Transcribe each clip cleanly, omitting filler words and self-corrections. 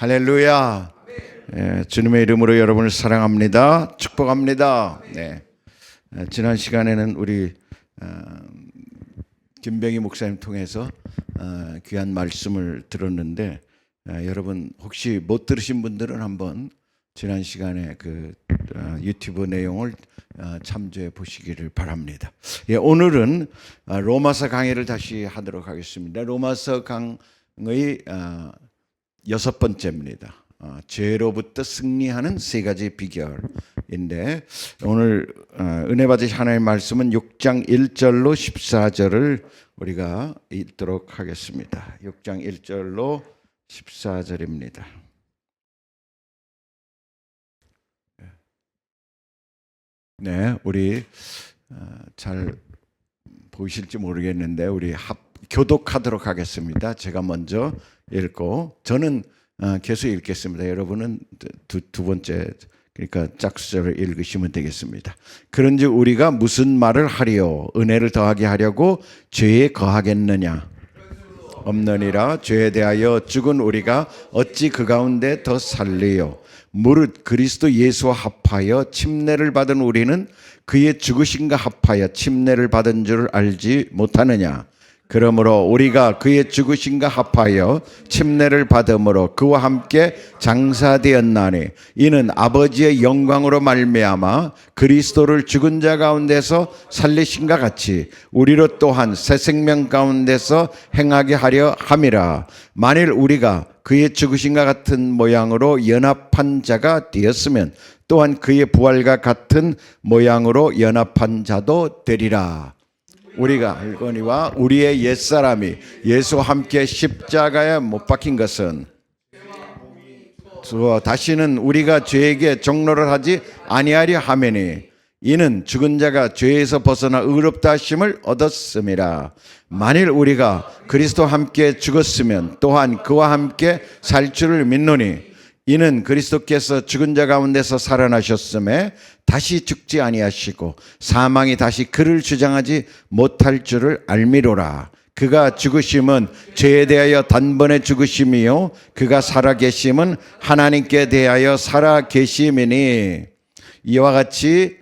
할렐루야. 주님의 이름으로 여러분을 사랑합니다. 축복합니다. 네. 지난 시간에는 우리 김병희 목사님 통해서 귀한 말씀을 들었는데 여러분 혹시 못 들으신 분들은 한번 지난 시간에 그 유튜브 내용을 참조해 보시기를 바랍니다. 오늘은 로마서 강의를 다시 하도록 하겠습니다. 로마서 강의 6번째입니다. 죄로부터 승리하는 3가지 비결인데 오늘 은혜 받으실 하나님의 말씀은 6장 1절로 14절을 우리가 읽도록 하겠습니다. 6장 1절로 14절입니다. 네, 우리 잘 보이실지 모르겠는데 우리 교독하도록 하겠습니다. 제가 먼저 읽고 저는 계속 읽겠습니다. 여러분은 두 번째 그러니까 짝수절을 읽으시면 되겠습니다. 그런즉 우리가 무슨 말을 하리요? 은혜를 더하게 하려고 죄에 거하겠느냐? 없느니라. 죄에 대하여 죽은 우리가 어찌 그 가운데 더 살리요? 무릇 그리스도 예수와 합하여 침례를 받은 우리는 그의 죽으심과 합하여 침례를 받은 줄 알지 못하느냐? 그러므로 우리가 그의 죽으심과 합하여 침례를 받음으로 그와 함께 장사되었나니 이는 아버지의 영광으로 말미암아 그리스도를 죽은 자 가운데서 살리신과 같이 우리로 또한 새 생명 가운데서 행하게 하려 함이라. 만일 우리가 그의 죽으심과 같은 모양으로 연합한 자가 되었으면 또한 그의 부활과 같은 모양으로 연합한 자도 되리라. 우리가 알거니와 우리의 옛사람이 예수와 함께 십자가에 못 박힌 것은 다시는 우리가 죄에게 종로를 하지 아니하려 하매니 이는 죽은 자가 죄에서 벗어나 의롭다 하심을 얻었음이라. 만일 우리가 그리스도와 함께 죽었으면 또한 그와 함께 살 줄을 믿노니 이는 그리스도께서 죽은 자 가운데서 살아나셨음에 다시 죽지 아니하시고 사망이 다시 그를 주장하지 못할 줄을 알미로라. 그가 죽으심은 죄에 대하여 단번에 죽으심이요 그가 살아계심은 하나님께 대하여 살아계심이니 이와 같이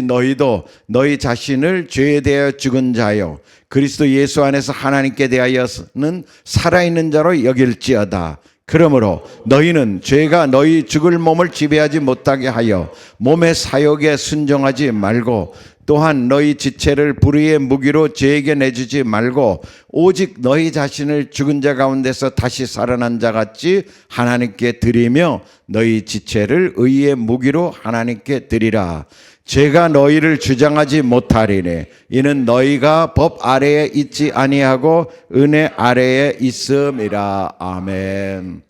너희도 너희 자신을 죄에 대하여 죽은 자요 그리스도 예수 안에서 하나님께 대하여는 살아있는 자로 여길지어다. 그러므로 너희는 죄가 너희 죽을 몸을 지배하지 못하게 하여 몸의 사욕에 순종하지 말고 또한 너희 지체를 불의의 무기로 죄에게 내주지 말고 오직 너희 자신을 죽은 자 가운데서 다시 살아난 자 같이 하나님께 드리며 너희 지체를 의의 무기로 하나님께 드리라. 죄가 너희를 주장하지 못하리니 이는 너희가 법 아래에 있지 아니하고 은혜 아래에 있음이라. 아멘.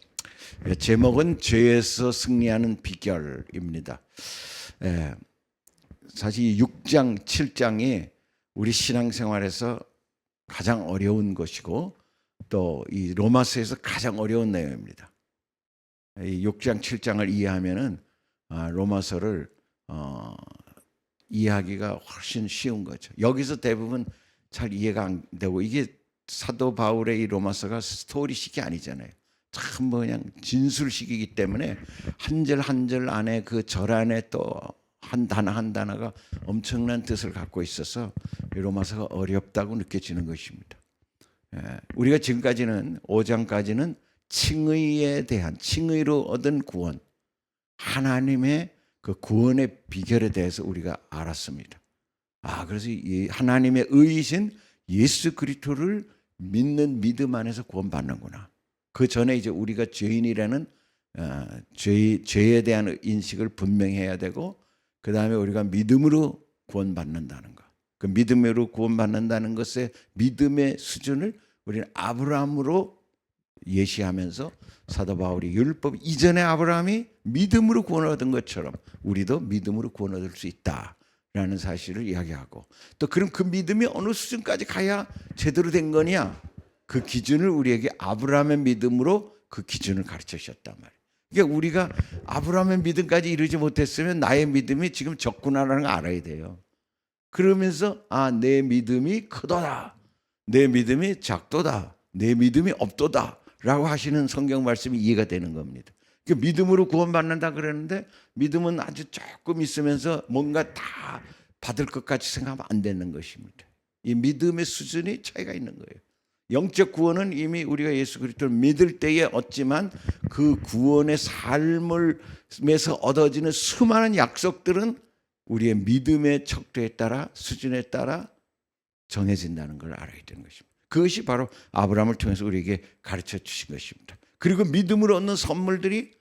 제목은 죄에서 승리하는 비결입니다. 사실 6장, 7장이 우리 신앙생활에서 가장 어려운 것이고 또 이 로마서에서 가장 어려운 내용입니다. 이 6장, 7장을 이해하면은 로마서를 이해하기가 훨씬 쉬운 거죠. 여기서 대부분 잘 이해가 안 되고 이게 사도 바울의 이 로마서가 스토리식이 아니잖아요. 참 그냥 진술식이기 때문에 한 절 한 절 안에 그 절 안에 또 한 단어 한 단어가 엄청난 뜻을 갖고 있어서 이 로마서가 어렵다고 느껴지는 것입니다. 우리가 지금까지는 5장까지는 칭의에 대한 칭의로 얻은 구원, 하나님의 그 구원의 비결에 대해서 우리가 알았습니다. 그래서 이 하나님의 의이신 예수 그리스도를 믿는 믿음 안에서 구원받는구나. 그 전에 이제 우리가 죄인이라는 죄에 대한 인식을 분명히 해야 되고 그 다음에 우리가 믿음으로 구원받는다는 것. 그 믿음으로 구원받는다는 것의 믿음의 수준을 우리는 아브라함으로 예시하면서 사도 바울이 율법 이전에 아브라함이 믿음으로 구원 얻은 것처럼 우리도 믿음으로 구원 얻을 수 있다라는 사실을 이야기하고 또 그럼 그 믿음이 어느 수준까지 가야 제대로 된 거냐? 그 기준을 우리에게 아브라함의 믿음으로 그 기준을 가르쳐 주셨단 말이에요. 그러니까 우리가 아브라함의 믿음까지 이르지 못했으면 나의 믿음이 지금 적구나라는 걸 알아야 돼요. 그러면서 내 믿음이 크도다. 내 믿음이 작도다. 내 믿음이 없도다. 라고 하시는 성경 말씀이 이해가 되는 겁니다. 그러니까 믿음으로 구원받는다 그러는데 믿음은 아주 조금 있으면서 뭔가 다 받을 것 같이 생각하면 안 되는 것입니다. 이 믿음의 수준이 차이가 있는 거예요. 영적 구원은 이미 우리가 예수 그리스도를 믿을 때에 얻지만 그 구원의 삶에서 얻어지는 수많은 약속들은 우리의 믿음의 척도에 따라 수준에 따라 정해진다는 걸 알아야 되는 것입니다. 그것이 바로 아브라함을 통해서 우리에게 가르쳐 주신 것입니다. 그리고 믿음으로 얻는 선물들이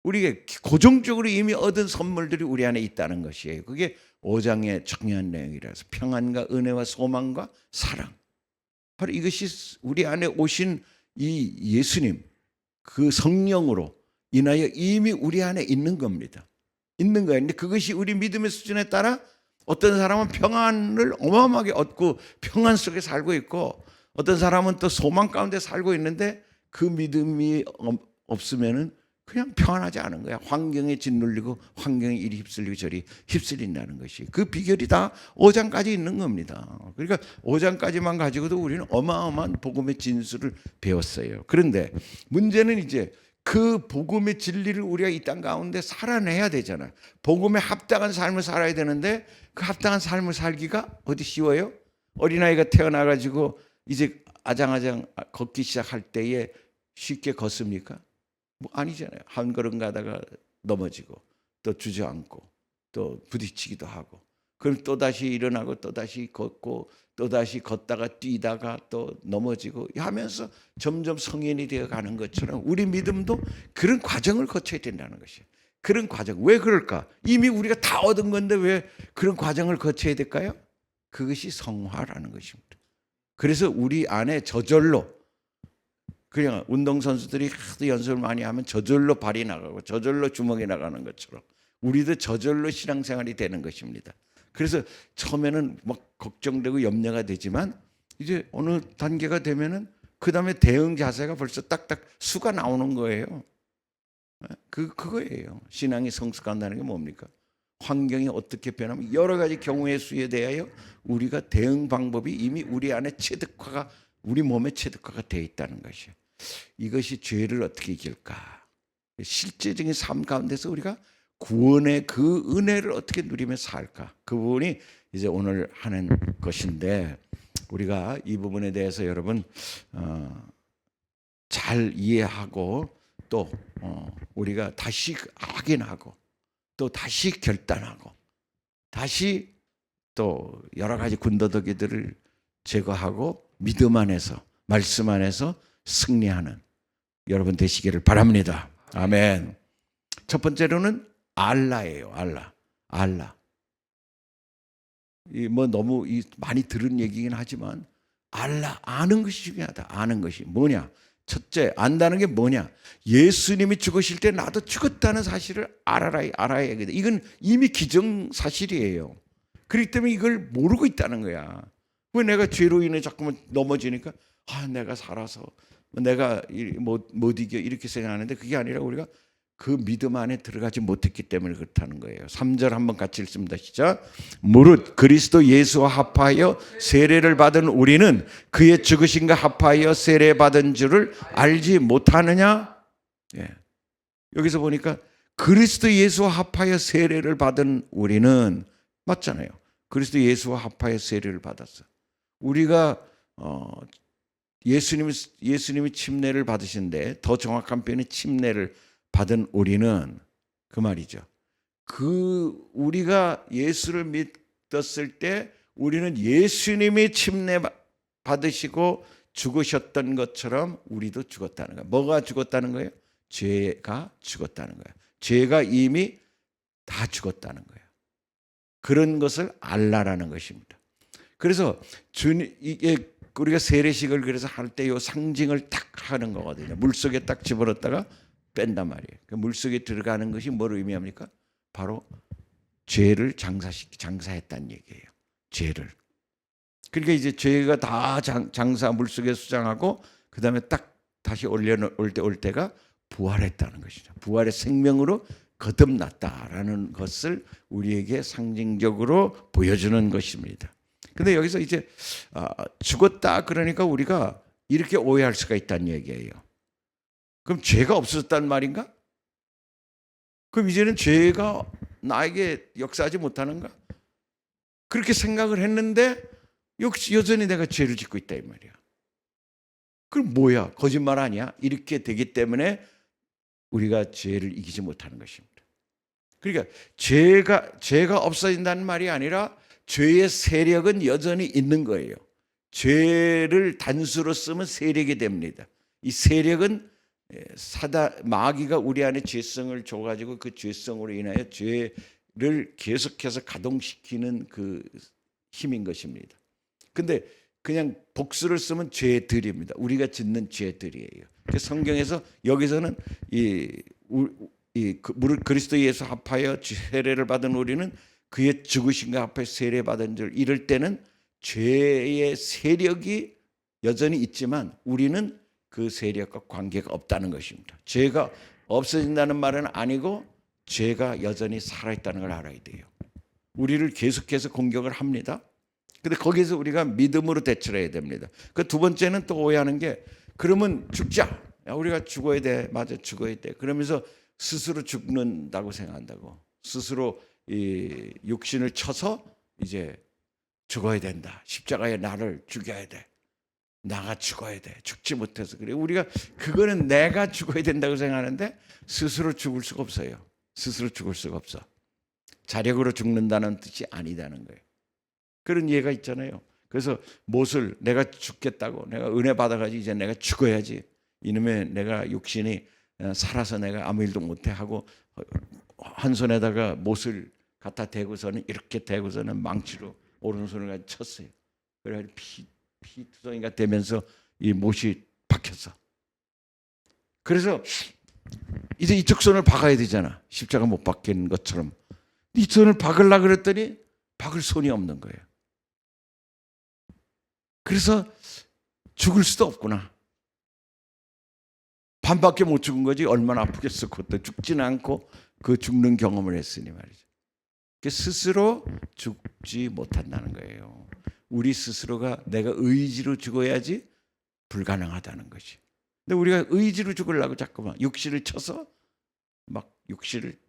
우리에게 고정적으로 이미 얻은 선물들이 우리 안에 있다는 것이에요. 그게 5장의 중요한 내용이라서 평안과 은혜와 소망과 사랑. 바로 이것이 우리 안에 오신 이 예수님 그 성령으로 인하여 이미 우리 안에 있는 겁니다. 있는 거예요. 근데 그것이 우리 믿음의 수준에 따라 어떤 사람은 평안을 어마어마하게 얻고 평안 속에 살고 있고 어떤 사람은 또 소망 가운데 살고 있는데 그 믿음이 없으면은 그냥 평안하지 않은 거야. 환경에 짓눌리고 환경에 이리 휩쓸리고 저리 휩쓸린다는 것이 그 비결이 다 5장까지 있는 겁니다. 그러니까 5장까지만 가지고도 우리는 어마어마한 복음의 진수를 배웠어요. 그런데 문제는 이제 그 복음의 진리를 우리가 이 땅 가운데 살아내야 되잖아요. 복음에 합당한 삶을 살아야 되는데 그 합당한 삶을 살기가 어디 쉬워요? 어린아이가 태어나가지고 이제 아장아장 걷기 시작할 때에 쉽게 걷습니까? 뭐 아니잖아요. 한 걸음 가다가 넘어지고 또 주저앉고 또 부딪히기도 하고 그럼 또다시 일어나고 또다시 걷고 또다시 걷다가 뛰다가 또 넘어지고 하면서 점점 성인이 되어가는 것처럼 우리 믿음도 그런 과정을 거쳐야 된다는 것이에요. 그런 과정. 왜 그럴까? 이미 우리가 다 얻은 건데 왜 그런 과정을 거쳐야 될까요? 그것이 성화라는 것입니다. 그래서 우리 안에 저절로 그냥 운동선수들이 하도 연습을 많이 하면 저절로 발이 나가고 저절로 주먹이 나가는 것처럼 우리도 저절로 신앙생활이 되는 것입니다. 그래서 처음에는 막 걱정되고 염려가 되지만 이제 어느 단계가 되면은 그 다음에 대응 자세가 벌써 딱딱 수가 나오는 거예요. 그거예요. 신앙이 성숙한다는 게 뭡니까? 환경이 어떻게 변하면 여러 가지 경우의 수에 대하여 우리가 대응 방법이 이미 우리 안에 체득화가 우리 몸에 체득화가 되어 있다는 것이에요. 이것이 죄를 어떻게 이길까? 실제적인 삶 가운데서 우리가 구원의 그 은혜를 어떻게 누리며 살까? 그 부분이 이제 오늘 하는 것인데 우리가 이 부분에 대해서 여러분 잘 이해하고 또 우리가 다시 확인하고 또 다시 결단하고 다시 또 여러 가지 군더더기들을 제거하고 믿음 안에서 말씀 안에서 승리하는 여러분 되시기를 바랍니다. 아멘. 첫 번째로는 알라예요. 알라. 뭐 너무 많이 들은 얘기긴 하지만 알라 아는 것이 중요하다. 아는 것이 뭐냐? 첫째 안다는 게 뭐냐? 예수님이 죽으실 때 나도 죽었다는 사실을 알아야 돼. 이건 이미 기정사실이에요. 그렇기 때문에 이걸 모르고 있다는 거야. 왜 내가 죄로 인해 자꾸만 넘어지니까 내가 살아서 내가 못 이겨 이렇게 생각하는데 그게 아니라 우리가 그 믿음 안에 들어가지 못했기 때문에 그렇다는 거예요. 3절 한번 같이 읽습니다. 시작. 무릇 그리스도 예수와 합하여 세례를 받은 우리는 그의 죽으심과 합하여 세례받은 줄을 알지 못하느냐? 예. 여기서 보니까 그리스도 예수와 합하여 세례를 받은 우리는 맞잖아요. 그리스도 예수와 합하여 세례를 받았어. 우리가 예수님이 침례를 받으신데 더 정확한 표현은 침례를 받은 우리는 그 말이죠. 우리가 예수를 믿었을 때 우리는 예수님이 침례 받으시고 죽으셨던 것처럼 우리도 죽었다는 거예요. 뭐가 죽었다는 거예요? 죄가 죽었다는 거예요. 죄가 이미 다 죽었다는 거예요. 그런 것을 알라라는 것입니다. 그래서 이게 우리가 세례식을 그래서 할 때 이 상징을 딱 하는 거거든요. 물속에 딱 집어넣었다가 뺀단 말이에요. 그 물속에 들어가는 것이 뭘 의미합니까? 바로 죄를 장사했다는 얘기예요. 죄를. 그러니까 이제 죄가 다 장사 물속에 수장하고 그 다음에 딱 다시 올 때가 부활했다는 것이죠. 부활의 생명으로 거듭났다라는 것을 우리에게 상징적으로 보여주는 것입니다. 근데 여기서 이제 죽었다 그러니까 우리가 이렇게 오해할 수가 있다는 얘기예요. 그럼 죄가 없어졌단 말인가? 그럼 이제는 죄가 나에게 역사하지 못하는가? 그렇게 생각을 했는데 역시 여전히 내가 죄를 짓고 있다 이 말이야. 그럼 뭐야? 거짓말 아니야? 이렇게 되기 때문에 우리가 죄를 이기지 못하는 것입니다. 그러니까 죄가 없어진다는 말이 아니라 죄의 세력은 여전히 있는 거예요. 죄를 단수로 쓰면 세력이 됩니다. 이 세력은 마귀가 우리 안에 죄성을 줘가지고 그 죄성으로 인하여 죄를 계속해서 가동시키는 그 힘인 것입니다. 근데 그냥 복수를 쓰면 죄들입니다. 우리가 짓는 죄들이에요. 그 성경에서 여기서는 그리스도 예수 합하여 세례를 받은 우리는 그의 죽으심과 합하여 세례 받은 줄 이럴 때는 죄의 세력이 여전히 있지만 우리는 그 세력과 관계가 없다는 것입니다. 죄가 없어진다는 말은 아니고 죄가 여전히 살아있다는 걸 알아야 돼요. 우리를 계속해서 공격을 합니다. 근데 거기서 우리가 믿음으로 대처를 해야 됩니다. 그 두 번째는 또 오해하는 게 그러면 죽자. 야, 우리가 죽어야 돼. 맞아, 죽어야 돼. 그러면서 스스로 죽는다고 생각한다고. 스스로 이 육신을 쳐서 이제 죽어야 된다. 십자가에 나를 죽여야 돼. 나가 죽어야 돼. 죽지 못해서 그래. 우리가 그거는 내가 죽어야 된다고 생각하는데 스스로 죽을 수가 없어요. 스스로 죽을 수가 없어. 자력으로 죽는다는 뜻이 아니다는 거예요. 그런 예가 있잖아요. 그래서 못을 내가 죽겠다고 내가 은혜 받아가지고 이제 내가 죽어야지. 이놈의 내가 육신이 살아서 내가 아무 일도 못해 하고 한 손에다가 못을 갖다 대고서는 이렇게 대고서는 망치로 오른손을 가지고 쳤어요. 그래가지고 피투성이가 되면서 이 못이 박혔어. 그래서 이제 이쪽 손을 박아야 되잖아. 십자가 못 박힌 것처럼. 이 손을 박으려고 그랬더니 박을 손이 없는 거예요. 그래서 죽을 수도 없구나. 반밖에 못 죽은 거지 얼마나 아프겠어. 그것도 죽지는 않고 그 죽는 경험을 했으니 말이죠. 스스로 죽지 못한다는 거예요. 우리 스스로가 내가 의지로 죽어야지 불가능하다는 것이. 근데 우리가 의지로 죽으려고 자꾸만 육신을 쳐서 막 육신을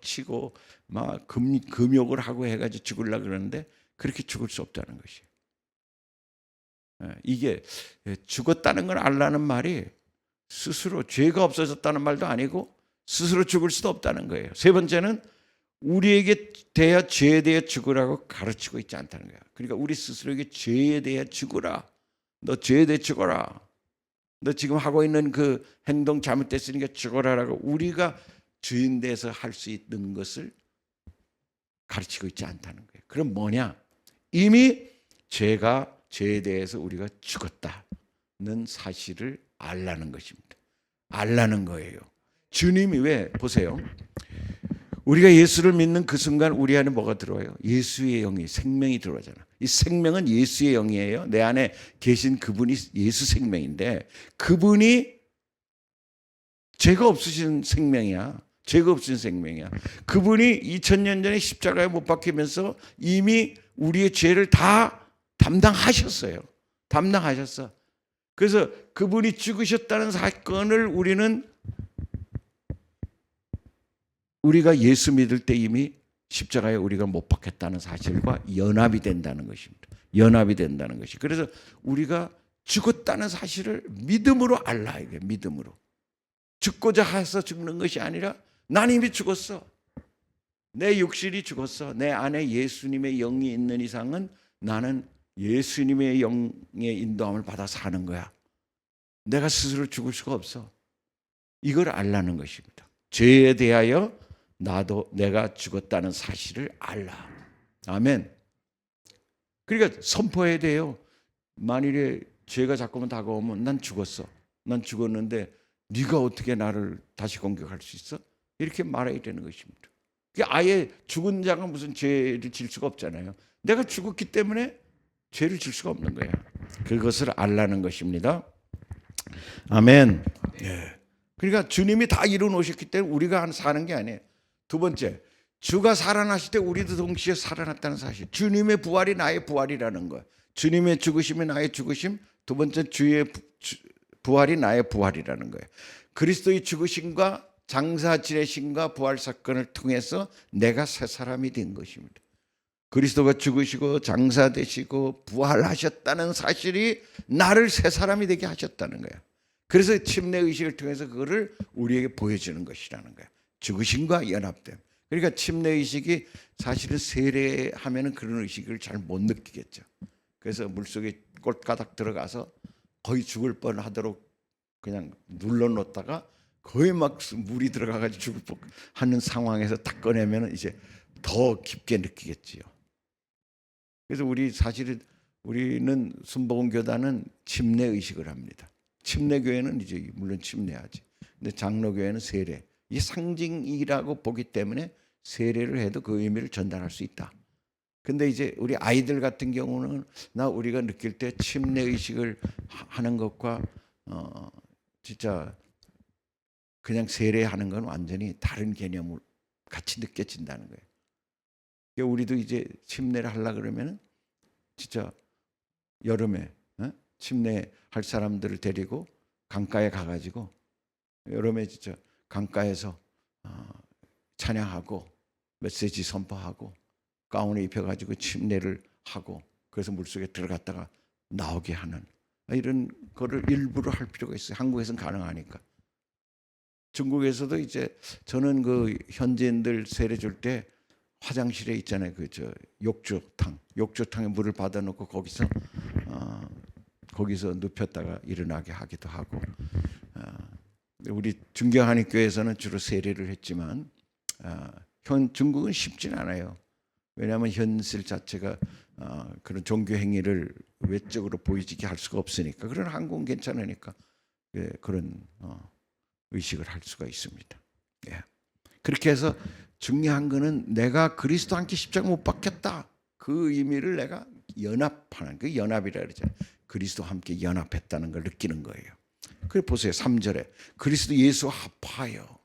치고 막 금욕을 하고 해가지고 죽으려고 그러는데 그렇게 죽을 수 없다는 것이. 이게 죽었다는 걸 알라는 말이 스스로 죄가 없어졌다는 말도 아니고 스스로 죽을 수도 없다는 거예요. 세 번째는 우리에게 대하 죄에 대해 죽으라고 가르치고 있지 않다는 거야. 그러니까 우리 스스로에게 죄에 대해 죽으라. 너 죄에 대해 죽어라. 너 지금 하고 있는 그 행동 잘못됐으니까 죽어라라고 우리가 주인 돼서 할 수 있는 것을 가르치고 있지 않다는 거예요. 그럼 뭐냐? 이미 죄에 대해서 우리가 죽었다는 사실을 알라는 것입니다. 알라는 거예요. 주님이 왜 보세요. 우리가 예수를 믿는 그 순간 우리 안에 뭐가 들어와요? 예수의 영이 생명이 들어오잖아. 이 생명은 예수의 영이에요. 내 안에 계신 그분이 예수 생명인데 그분이 죄가 없으신 생명이야. 죄가 없으신 생명이야. 그분이 2000년 전에 십자가에 못 박히면서 이미 우리의 죄를 다 담당하셨어요. 담당하셨어. 그래서 그분이 죽으셨다는 사건을 우리가 예수 믿을 때 이미 십자가에 우리가 못 박혔다는 사실과 연합이 된다는 것입니다. 연합이 된다는 것이. 그래서 우리가 죽었다는 사실을 믿음으로 알라 이게 믿음으로. 죽고자 해서 죽는 것이 아니라 난 이미 죽었어. 내 육신이 죽었어. 내 안에 예수님의 영이 있는 이상은 나는 예수님의 영의 인도함을 받아 사는 거야. 내가 스스로 죽을 수가 없어. 이걸 알라는 것입니다. 죄에 대하여 나도 내가 죽었다는 사실을 알라. 아멘. 그러니까 선포해야 돼요. 만일에 죄가 자꾸만 다가오면 난 죽었어. 난 죽었는데 네가 어떻게 나를 다시 공격할 수 있어? 이렇게 말해야 되는 것입니다. 아예 죽은 자가 무슨 죄를 질 수가 없잖아요. 내가 죽었기 때문에 죄를 질 수가 없는 거예요. 그것을 알라는 것입니다. 아멘. 예. 그러니까 주님이 다 이루어 놓으셨기 때문에 우리가 사는 게 아니에요. 두 번째, 주가 살아나실 때 우리도 동시에 살아났다는 사실. 주님의 부활이 나의 부활이라는 거. 주님의 죽으심이 나의 죽으심. 두 번째, 주의 부활이 나의 부활이라는 거예요. 그리스도의 죽으심과 장사 지내심과 부활 사건을 통해서 내가 새 사람이 된 것입니다. 그리스도가 죽으시고 장사되시고 부활하셨다는 사실이 나를 새 사람이 되게 하셨다는 거야. 그래서 침례 의식을 통해서 그거를 우리에게 보여주는 것이라는 거야. 죽으심과 연합됨. 그러니까 침례 의식이 사실은 세례하면은 그런 의식을 잘 못 느끼겠죠. 그래서 물속에 꼴가닥 들어가서 거의 죽을 뻔하도록 그냥 눌러놓다가 거의 막 물이 들어가가지고 죽을 뻔하는 상황에서 딱 꺼내면 이제 더 깊게 느끼겠지요. 그래서 우리는 순복음교단은 침례 의식을 합니다. 침례교회는 이제 물론 침례하지. 근데 장로교회는 세례. 이 상징이라고 보기 때문에 세례를 해도 그 의미를 전달할 수 있다. 근데 이제 우리 아이들 같은 경우는 우리가 느낄 때 침례 의식을 하는 것과 진짜 그냥 세례하는 건 완전히 다른 개념을 같이 느껴진다는 거예요. 그러니까 우리도 이제 침례를 하려고 그러면 진짜 여름에 침례할 사람들을 데리고 강가에 가가지고 여름에 진짜 강가에서 찬양하고 메시지 선포하고 가운을 입혀가지고 침례를 하고 그래서 물속에 들어갔다가 나오게 하는 이런 거를 일부러 할 필요가 있어요. 한국에서는 가능하니까. 중국에서도 이제 저는 그 현지인들 세례 줄 때 화장실에 있잖아요. 그 욕조탕에 물을 받아놓고 거기서 눕혔다가 일어나게 하기도 하고. 우리 중경한인 교회에서는 주로 세례를 했지만 중국은 쉽진 않아요. 왜냐하면 현실 자체가 그런 종교 행위를 외적으로 보이지게 할 수가 없으니까. 그러나 한국은 괜찮으니까 그런 의식을 할 수가 있습니다. 예. 그렇게 해서 중요한 거는 내가 그리스도와 함께 십자가 못 박혔다. 그 의미를 내가 연합하는 그 연합이라 그러잖아요. 그리스도와 함께 연합했다는 걸 느끼는 거예요. 그래 보세요. 3절에 그리스도 예수 합하여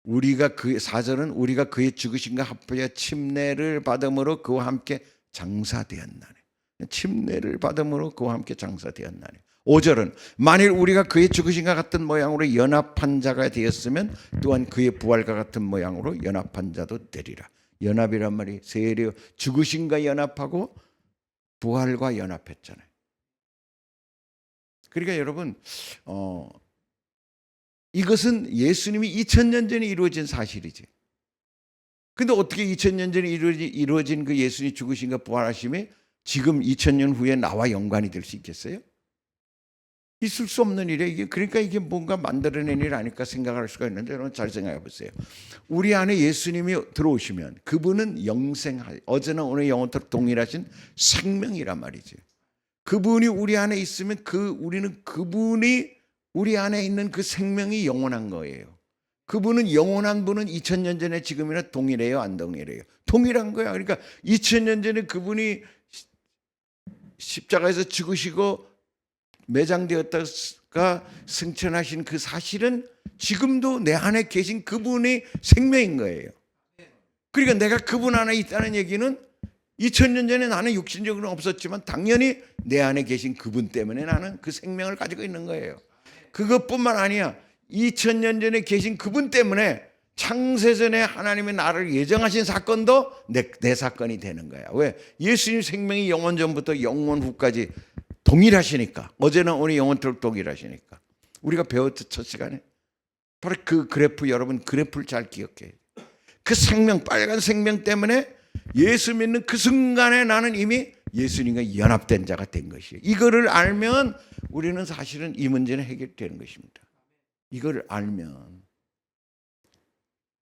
우리가 4절은 우리가 그의 죽으심과 합하여 침례를 받음으로 그와 함께 장사되었나니. 침례를 받음으로 그와 함께 장사되었나니. 5절은 만일 우리가 그의 죽으심과 같은 모양으로 연합한 자가 되었으면 또한 그의 부활과 같은 모양으로 연합한 자도 되리라. 연합이란 말이 세례 죽으심과 연합하고 부활과 연합했잖아요. 그러니까 여러분 이것은 예수님이 2000년 전에 이루어진 사실이지. 근데 어떻게 2000년 전에 이루어진 그 예수님이 죽으심과 부활하심이 지금 2000년 후에 나와 연관이 될 수 있겠어요? 있을 수 없는 일이에요. 그러니까 이게 뭔가 만들어낸 일 아닐까 생각할 수가 있는데 여러분 잘 생각해 보세요. 우리 안에 예수님이 들어오시면 그분은 어제나 오늘 영원토록 동일하신 생명이란 말이지. 그분이 우리 안에 있으면 우리는 그분이 우리 안에 있는 그 생명이 영원한 거예요. 그분은 영원한 분은 2000년 전에 지금이나 동일해요, 안 동일해요? 동일한 거야. 그러니까 2000년 전에 그분이 십자가에서 죽으시고 매장되었다가 승천하신 그 사실은 지금도 내 안에 계신 그분의 생명인 거예요. 그러니까 내가 그분 안에 있다는 얘기는 2000년 전에 나는 육신적으로는 없었지만 당연히 내 안에 계신 그분 때문에 나는 그 생명을 가지고 있는 거예요. 그것뿐만 아니야. 2000년 전에 계신 그분 때문에 창세전에 하나님이 나를 예정하신 사건도 내 사건이 되는 거야. 왜? 예수님 생명이 영원 전부터 영원 후까지 동일하시니까. 어제나 오늘 영원토록 동일하시니까. 우리가 배웠던 첫 시간에 바로 그 그래프, 여러분 그래프를 잘 기억해요. 그 생명, 빨간 생명 때문에 예수 믿는 그 순간에 나는 이미 예수님과 연합된 자가 된 것이에요. 이거를 알면 우리는 사실은 이 문제는 해결되는 것입니다. 이거를 알면.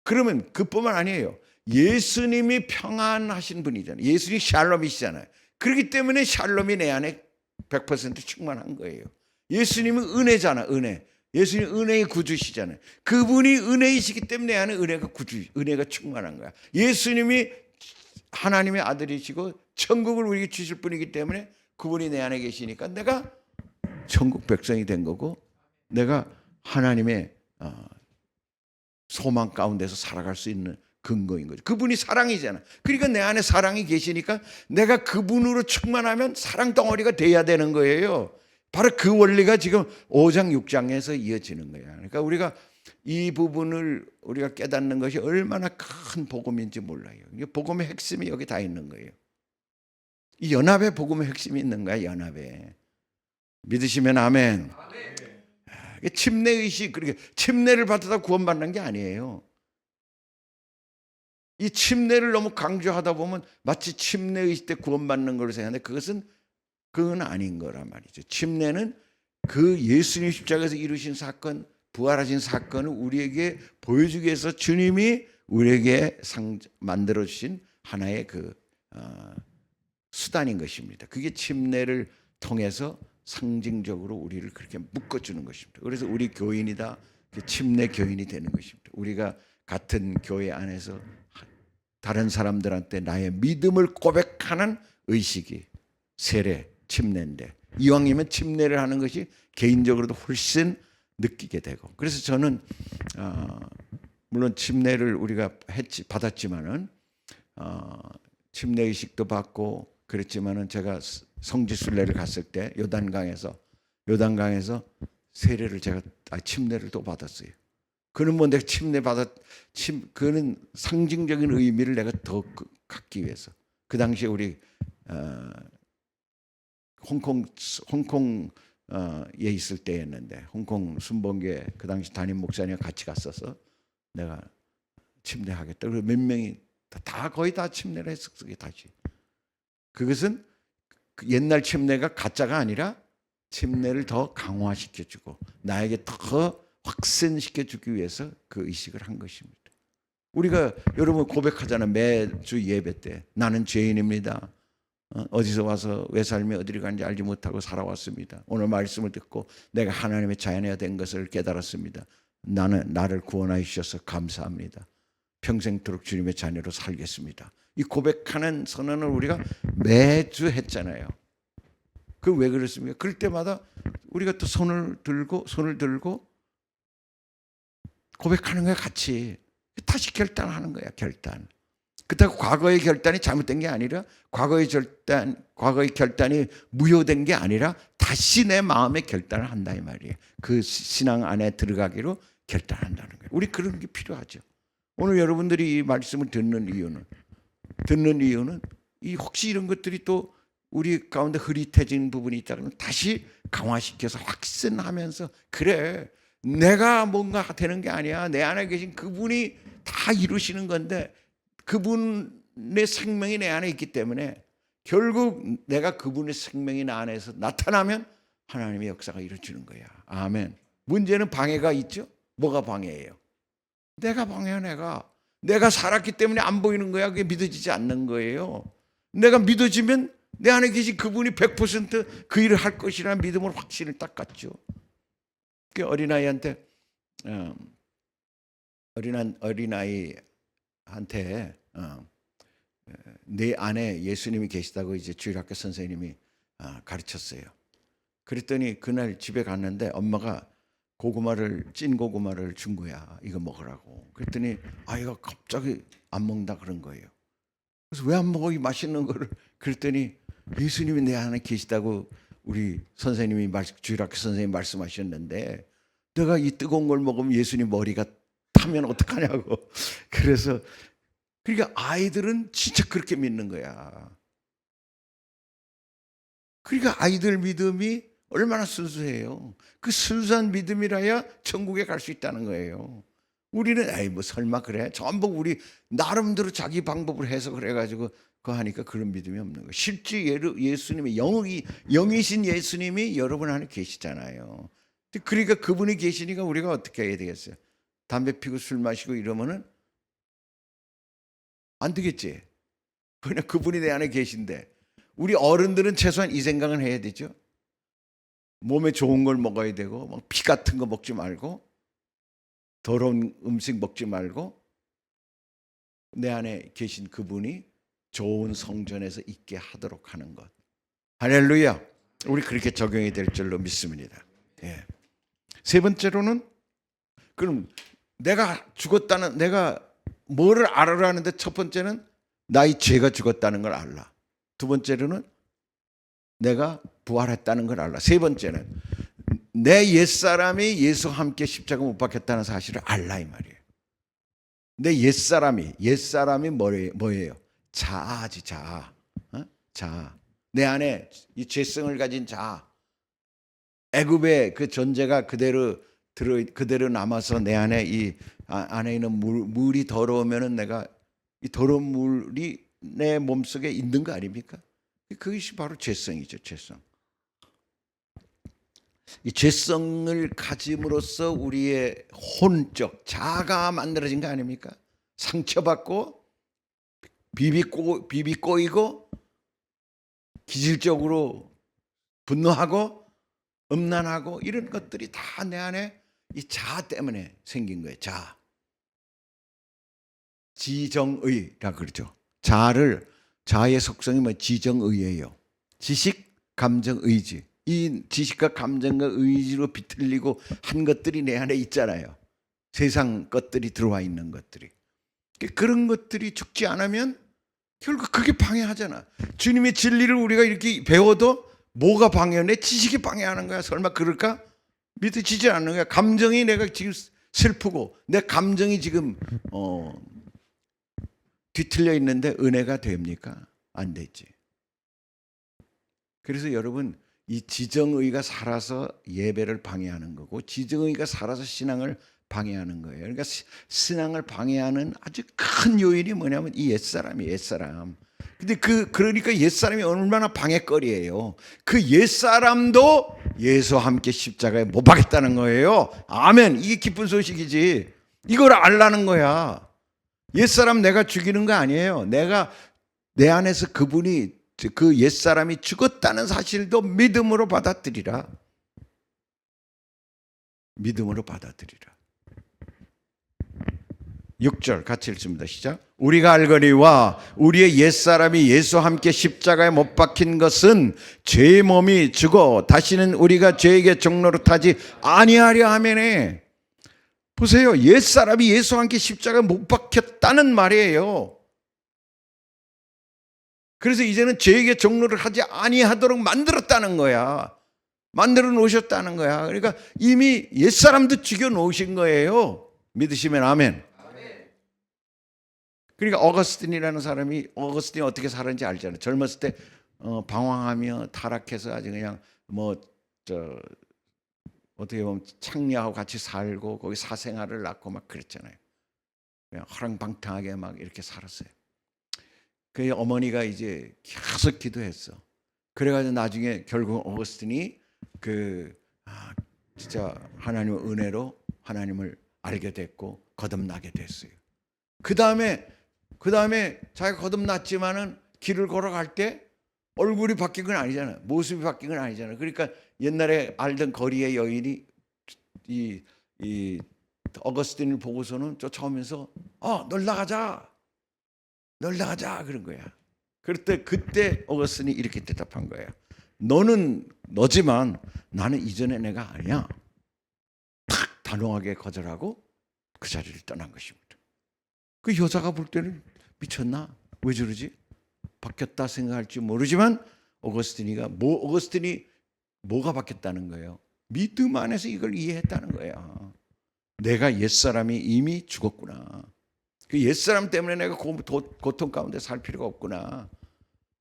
그러면 그뿐만 아니에요. 예수님이 평안하신 분이잖아요. 예수님이 샬롬이시잖아요. 그렇기 때문에 샬롬이 내 안에 100% 충만한 거예요. 예수님은 은혜잖아, 은혜. 예수님 은혜의 구주시잖아요. 그분이 은혜이시기 때문에 내 안에 은혜가 충만한 거야. 예수님이 하나님의 아들이시고 천국을 우리에게 주실 분이기 때문에 그분이 내 안에 계시니까 내가 천국 백성이 된 거고 내가 하나님의 소망 가운데서 살아갈 수 있는 근거인 거죠. 그분이 사랑이잖아. 그러니까 내 안에 사랑이 계시니까 내가 그분으로 충만하면 사랑 덩어리가 돼야 되는 거예요. 바로 그 원리가 지금 5장 6장에서 이어지는 거야. 그러니까 우리가 이 부분을 우리가 깨닫는 것이 얼마나 큰 복음인지 몰라요. 복음의 핵심이 여기 다 있는 거예요. 이 연합에 복음의 핵심이 있는 거야. 연합에. 믿으시면 아멘. 침례의식, 그렇게 침례를 받아다 구원받는 게 아니에요. 이 침례를 너무 강조하다 보면 마치 침례의식 때 구원받는 걸로 생각하는데 그건 아닌 거란 말이죠. 침례는 그 예수님 십자가에서 이루신 사건, 부활하신 사건을 우리에게 보여주기 위해서 주님이 우리에게 만들어 주신 하나의 수단인 것입니다. 그게 침례를 통해서 상징적으로 우리를 그렇게 묶어주는 것입니다. 그래서 우리 교인이다, 침례 교인이 되는 것입니다. 우리가 같은 교회 안에서 다른 사람들한테 나의 믿음을 고백하는 의식이 세례, 침례인데, 이왕이면 침례를 하는 것이 개인적으로도 훨씬 느끼게 되고, 그래서 저는 물론 침례를 우리가 받았지만은 침례 의식도 받고 그랬지만은 제가 성지순례를 갔을 때 요단강에서 세례를 침례를 또 받았어요. 그는 뭐 내가 그는 상징적인 의미를 내가 더 갖기 위해서. 그 당시에 우리 홍콩에 있을 때였는데, 홍콩 순복교회 그 당시 담임 목사님과 같이 갔어서 내가 침례하겠다. 그리고 몇 명이 거의 다 침례를 했었어요. 다시. 그것은 옛날 침례가 가짜가 아니라 침례를 더 강화시켜주고 나에게 더 확산시켜주기 위해서 그 의식을 한 것입니다. 우리가 여러분 고백하잖아. 매주 예배 때 나는 죄인입니다. 어디서 와서 왜 삶이 어디로 가는지 알지 못하고 살아왔습니다. 오늘 말씀을 듣고 내가 하나님의 자녀가 된 것을 깨달았습니다. 나를 구원하여 주셔서 감사합니다. 평생토록 주님의 자녀로 살겠습니다. 이 고백하는 선언을 우리가 매주 했잖아요. 그 왜 그렇습니까? 그럴 때마다 우리가 또 손을 들고 고백하는 거야. 같이 다시 결단하는 거야. 결단. 그렇다고 과거의 결단이 잘못된 게 아니라, 과거의 결단이 무효된 게 아니라 다시 내 마음의 결단을 한다 이 말이에요. 그 신앙 안에 들어가기로 결단한다는 거예요. 우리 그런 게 필요하죠. 오늘 여러분들이 이 말씀을 듣는 이유는 혹시 이런 것들이 또 우리 가운데 흐릿해진 부분이 있다면 다시 강화시켜서 확신하면서, 그래, 내가 뭔가 되는 게 아니야. 내 안에 계신 그분이 다 이루시는 건데, 그분의 생명이 내 안에 있기 때문에 결국 내가 그분의 생명이 나 안에서 나타나면 하나님의 역사가 이루어지는 거야. 아멘. 문제는 방해가 있죠. 뭐가 방해예요? 내가 방해야. 내가 살았기 때문에 안 보이는 거야. 그게 믿어지지 않는 거예요. 내가 믿어지면 내 안에 계신 그분이 100% 그 일을 할 것이라는 믿음으로 확신을 딱 갖죠. 그 어린아이한테 내 안에 예수님이 계시다고 이제 주일학교 선생님이 가르쳤어요. 그랬더니 그날 집에 갔는데 엄마가 찐 고구마를 준 거야. 이거 먹으라고. 그랬더니 아이가 갑자기 안 먹는다 그런 거예요. 그래서 왜 안 먹어? 이 맛있는 거를. 그랬더니 예수님이 내 안에 계시다고 우리 선생님이 주일학교 선생님이 말씀하셨는데, 내가 이 뜨거운 걸 먹으면 예수님 머리가 타면 어떡하냐고. 그래서 그러니까 아이들은 진짜 그렇게 믿는 거야. 그러니까 아이들 믿음이 얼마나 순수해요. 그 순수한 믿음이라야 천국에 갈 수 있다는 거예요. 우리는 뭐 설마 그래? 전부 우리 나름대로 자기 방법으로 해석을 해가지고 그거 하니까 그런 믿음이 없는 거예요. 실제 예수님이 영이신 예수님이 여러분 안에 계시잖아요. 그러니까 그분이 계시니까 우리가 어떻게 해야 되겠어요? 담배 피고 술 마시고 이러면은 안 되겠지. 그냥 그분이 내 안에 계신데, 우리 어른들은 최소한 이 생각은 해야 되죠. 몸에 좋은 걸 먹어야 되고, 막 피 같은 거 먹지 말고, 더러운 음식 먹지 말고, 내 안에 계신 그분이 좋은 성전에서 있게 하도록 하는 것. 할렐루야. 우리 그렇게 적용이 될 줄로 믿습니다. 예. 세 번째로는, 그럼 내가 뭐를 알아라는데, 첫 번째는 나의 죄가 죽었다는 걸 알라. 두 번째로는 내가 부활했다는 걸 알라. 세 번째는 내 옛사람이 예수와 함께 십자가 못 박혔다는 사실을 알라 이 말이에요. 내 옛사람이 뭐예요? 자아지, 자아. 자아. 내 안에 이 죄성을 가진 자아. 애굽의 그 존재가 그대로 남아서 내 안에 이 안에 있는 물이 더러우면은 내가 이 더러운 물이 내 몸속에 있는 거 아닙니까? 그것이 바로 죄성이죠, 죄성. 이 죄성을 가짐으로써 우리의 혼적, 자아가 만들어진 거 아닙니까? 상처받고 비비 꼬이고 기질적으로 분노하고 음란하고 이런 것들이 다 내 안에 이 자아 때문에 생긴 거예요. 자아. 지정의라 그러죠. 자아의 속성이 뭐 지정의예요. 지식, 감정, 의지. 이 지식과 감정과 의지로 비틀리고 한 것들이 내 안에 있잖아요. 세상 것들이 들어와 있는 것들이. 그런 것들이 죽지 않으면 결국 그게 방해하잖아. 주님의 진리를 우리가 이렇게 배워도 뭐가 방해해? 내 지식이 방해하는 거야. 설마 그럴까? 믿어지지 않는 거야. 감정이 내가 지금 슬프고 내 감정이 지금 뒤틀려 있는데 은혜가 됩니까? 안 되지. 그래서 여러분 이 지정의가 살아서 예배를 방해하는 거고 지정의가 살아서 신앙을 방해하는 거예요. 그러니까 신앙을 방해하는 아주 큰 요인이 뭐냐면 이 옛사람이 옛사람. 근데 그러니까 옛사람이 얼마나 방해거리예요. 그 옛사람도 예수와 함께 십자가에 못 박혔다는 거예요. 아멘. 이게 기쁜 소식이지. 이걸 알라는 거야. 옛사람 내가 죽이는 거 아니에요. 내가 내 안에서 그분이 그 옛사람이 죽었다는 사실도 믿음으로 받아들이라. 믿음으로 받아들이라. 6절 같이 읽습니다. 시작. 우리가 알거니와 우리의 옛사람이 예수와 함께 십자가에 못 박힌 것은 죄의 몸이 죽어 다시는 우리가 죄에게 종노릇하지 아니하려 하매네. 보세요. 옛사람이 예수와 함께 십자가에 못 박혔다는 말이에요. 그래서 이제는 죄에게 종노를 하지 아니하도록 만들었다는 거야. 만들어 놓으셨다는 거야. 그러니까 이미 옛사람도 죽여 놓으신 거예요. 믿으시면 아멘. 그러니까 어거스틴이라는 사람이 어거스틴이 어떻게 살았는지 알잖아요. 젊었을 때 방황하며 타락해서 아주 그냥 어떻게 보면 창녀하고 같이 살고 거기 사생아를 낳고 막 그랬잖아요. 그냥 허랑방탕하게 막 이렇게 살았어요. 그 어머니가 이제 계속 기도했어. 그래가지고 나중에 결국 어거스틴이 진짜 하나님의 은혜로 하나님을 알게 됐고 거듭나게 됐어요. 그 다음에 자기가 거듭났지만은 길을 걸어갈 때 얼굴이 바뀐 건 아니잖아요. 모습이 바뀐 건 아니잖아요. 그러니까 옛날에 알던 거리의 여인이 이 어거스틴을 보고서는 쫓아오면서 놀러 가자 그런 거야. 그때 어거스틴이 이렇게 대답한 거야. 너는 너지만 나는 이전에 내가 아니야. 탁 단호하게 거절하고 그 자리를 떠난 것입니다. 그 여자가 볼 때는 미쳤나? 왜 저러지? 바뀌었다 생각할지 모르지만 어거스틴이 뭐가 바뀌었다는 거예요? 믿음 안에서 이걸 이해했다는 거야. 내가 옛사람이 이미 죽었구나. 그 옛사람 때문에 내가 고통 가운데 살 필요가 없구나.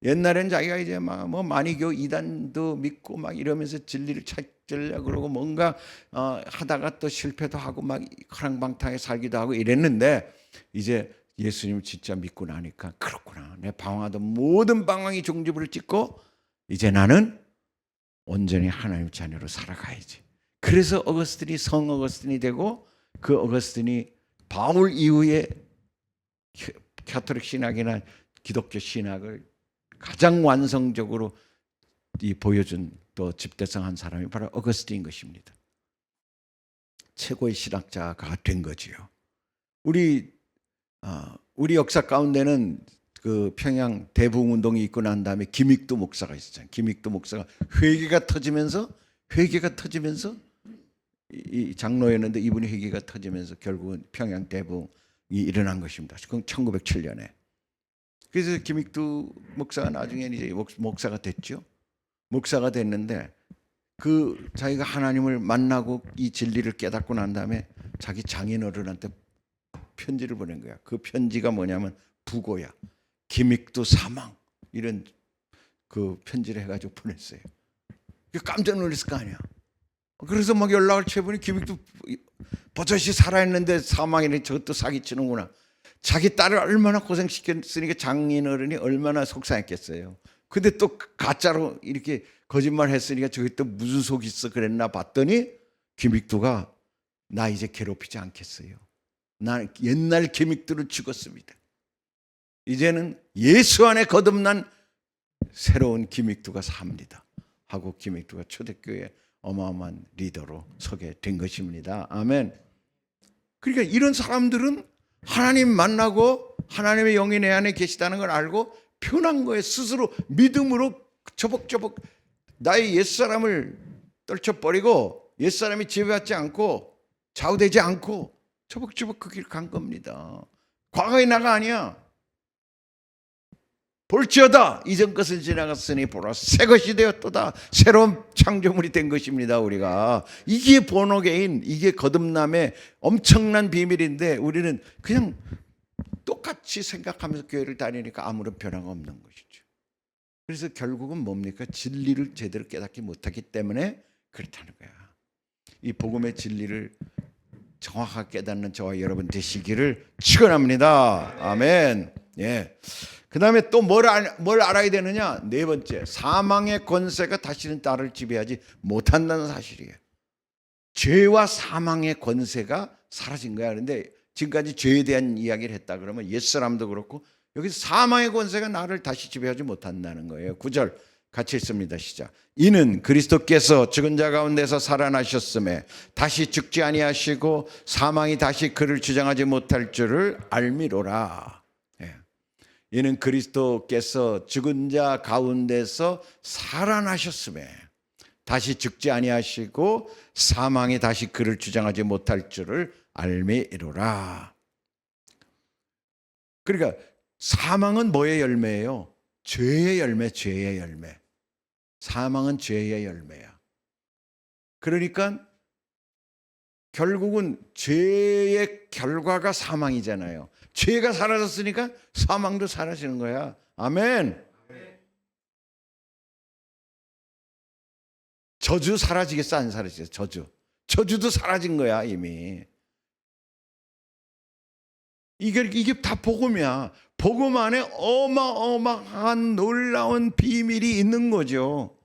옛날엔 자기가 이제 막 만이교 이단도 믿고 막 이러면서 진리를 찾으려고 그러고 뭔가 하다가 또 실패도 하고 막 허랑방탕하게 살기도 하고 이랬는데 이제 예수님 진짜 믿고 나니까 그렇구나. 내 방황하던 모든 방황이 종지부를 찍고 이제 나는 온전히 하나님 자녀로 살아가야지. 그래서 어거스틴이 성 어거스틴이 되고 그 어거스틴이 바울 이후에 가톨릭 신학이나 기독교 신학을 가장 완성적으로 보여준 또 집대성한 사람이 바로 어거스틴인 것입니다. 최고의 신학자가 된 거지요. 우리 역사 가운데는 그 평양 대붕운동이 있고 난 다음에 김익도 목사가 있었잖아요. 김익도 목사가 회개가 터지면서 이 장로였는데 이분이 회개가 터지면서 결국은 평양 대붕이 일어난 것입니다. 그건 1907년에. 그래서 김익도 목사가 나중에 이제 목사가 됐죠. 목사가 됐는데 그 자기가 하나님을 만나고 이 진리를 깨닫고 난 다음에 자기 장인어른한테 편지를 보낸 거야. 그 편지가 뭐냐면 부고야, 김익두 사망, 이런 그 편지를 해가지고 보냈어요. 깜짝 놀랐을 거 아니야. 그래서 막 연락을 해보니 김익두 버젓이 살아있는데 사망이니 저것도 사기치는구나. 자기 딸을 얼마나 고생시켰으니까 장인어른이 얼마나 속상했겠어요. 근데 또 가짜로 이렇게 거짓말 했으니까 저게 또 무슨 속이 있어 그랬나 봤더니 김익두가 나 이제 괴롭히지 않겠어요. 나 옛날 김익두를 죽었습니다. 이제는 예수 안에 거듭난 새로운 김익두가 삽니다 하고 김익두가 초대교회 어마어마한 리더로 서게 된 것입니다. 아멘. 그러니까 이런 사람들은 하나님 만나고 하나님의 영이 내 안에 계시다는 걸 알고 편한 거예요. 스스로 믿음으로 저벅저벅 나의 옛사람을 떨쳐버리고 옛사람이 지배받지 않고 좌우되지 않고 저벅저벅 그 길 간 겁니다. 과거의 나가 아니야. 볼지어다 이전 것을 지나갔으니 보라 새 것이 되었도다. 새로운 창조물이 된 것입니다. 우리가 이게 본어게인, 이게 거듭남의 엄청난 비밀인데 우리는 그냥 똑같이 생각하면서 교회를 다니니까 아무런 변화가 없는 것이죠. 그래서 결국은 뭡니까? 진리를 제대로 깨닫지 못하기 때문에 그렇다는 거야. 이 복음의 진리를 정확하게 깨닫는 저와 여러분 되시기를 축원합니다. 아멘. 예. 그 다음에 또 뭘 알아야 되느냐? 네 번째, 사망의 권세가 다시는 나를 지배하지 못한다는 사실이에요. 죄와 사망의 권세가 사라진 거야. 그런데 지금까지 죄에 대한 이야기를 했다 그러면 옛사람도 그렇고 여기서 사망의 권세가 나를 다시 지배하지 못한다는 거예요. 9절 같이 읽습니다. 시작. 이는 그리스도께서 죽은 자 가운데서 살아나셨음에 다시 죽지 아니하시고 사망이 다시 그를 주장하지 못할 줄을 알미로라. 이는 그리스도께서 죽은 자 가운데서 살아나셨음에 다시 죽지 아니하시고 사망이 다시 그를 주장하지 못할 줄을 알미로라. 그러니까 사망은 뭐의 열매예요? 죄의 열매, 죄의 열매. 사망은 죄의 열매야. 그러니까 결국은 죄의 결과가 사망이잖아요. 죄가 사라졌으니까 사망도 사라지는 거야. 아멘. 저주 사라지겠어, 안 사라지겠어? 저주도 사라진 거야 이미. 이게 다 복음이야. 복음 안에 어마어마한 놀라운 비밀이 있는 거죠.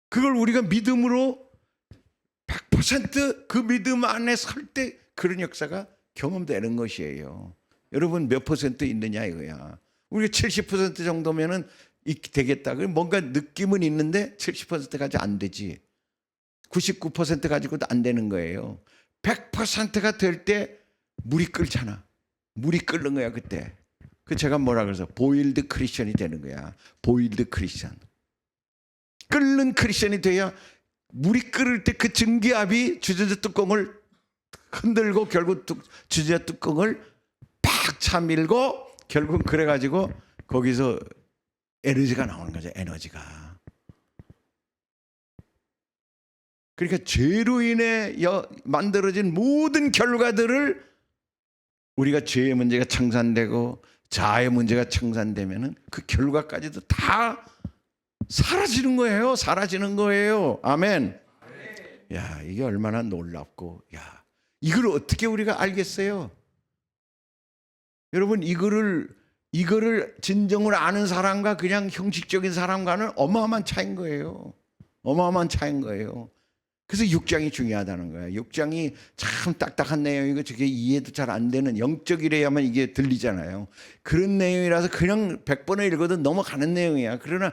그걸 우리가 믿음으로 100% 그 믿음 안에 설 때 그런 역사가 경험되는 것이에요. 여러분 몇 퍼센트 있느냐 이거야. 우리가 70% 정도면은 되겠다. 뭔가 느낌은 있는데 70%까지 안 되지. 99% 가지고도 안 되는 거예요. 100%가 될 때 물이 끓잖아. 물이 끓는 거야 그때. 그 제가 뭐라 그래서 보일드 크리스천이 되는 거야. 보일드 크리스천. 끓는 크리스천이 돼야 물이 끓을 때 그 증기압이 주전자 뚜껑을 흔들고 결국 주전자 뚜껑을 팍 차밀고 결국 그래가지고 거기서 에너지가 나오는 거죠. 에너지가. 그러니까 죄로 인해 만들어진 모든 결과들을 우리가 죄의 문제가 청산되고 자아의 문제가 청산되면은 그 결과까지도 다 사라지는 거예요. 사라지는 거예요. 아멘. 야, 이게 얼마나 놀랍고, 야, 이걸 어떻게 우리가 알겠어요? 여러분, 이거를 진정으로 아는 사람과 그냥 형식적인 사람과는 어마어마한 차이인 거예요. 어마어마한 차이인 거예요. 그래서 6장이 중요하다는 거예요. 6장이 참 딱딱한 내용이고 저게 이해도 잘 안 되는 영적이래야만 이게 들리잖아요. 그런 내용이라서 그냥 100번을 읽어도 넘어가는 내용이야. 그러나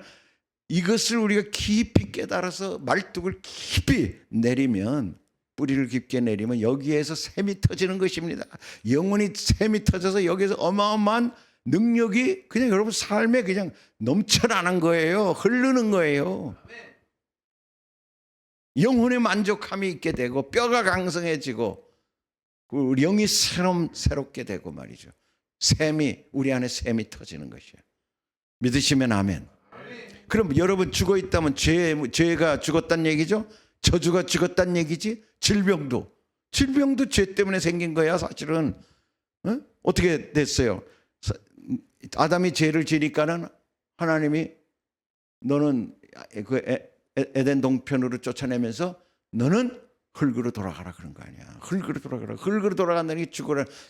이것을 우리가 깊이 깨달아서 말뚝을 깊이 내리면, 뿌리를 깊게 내리면 여기에서 샘이 터지는 것입니다. 영혼이 샘이 터져서 여기서 어마어마한 능력이 그냥 여러분 삶에 그냥 넘쳐나는 거예요. 흐르는 거예요. 영혼의 만족함이 있게 되고 뼈가 강성해지고 우리 영이 새롭게 되고 말이죠. 우리 안에 샘이 터지는 것이에요. 믿으시면 아멘. 그럼 여러분 죽어 있다면 죄가 죽었다는 얘기죠? 저주가 죽었다는 얘기지? 질병도 죄 때문에 생긴 거야 사실은. 어떻게 됐어요? 아담이 죄를 지니까는 하나님이 너는 그 에덴 동편으로 쫓아내면서 너는 흙으로 돌아가라 그런 거 아니야. 흙으로 돌아가라. 흙으로 돌아간다는 게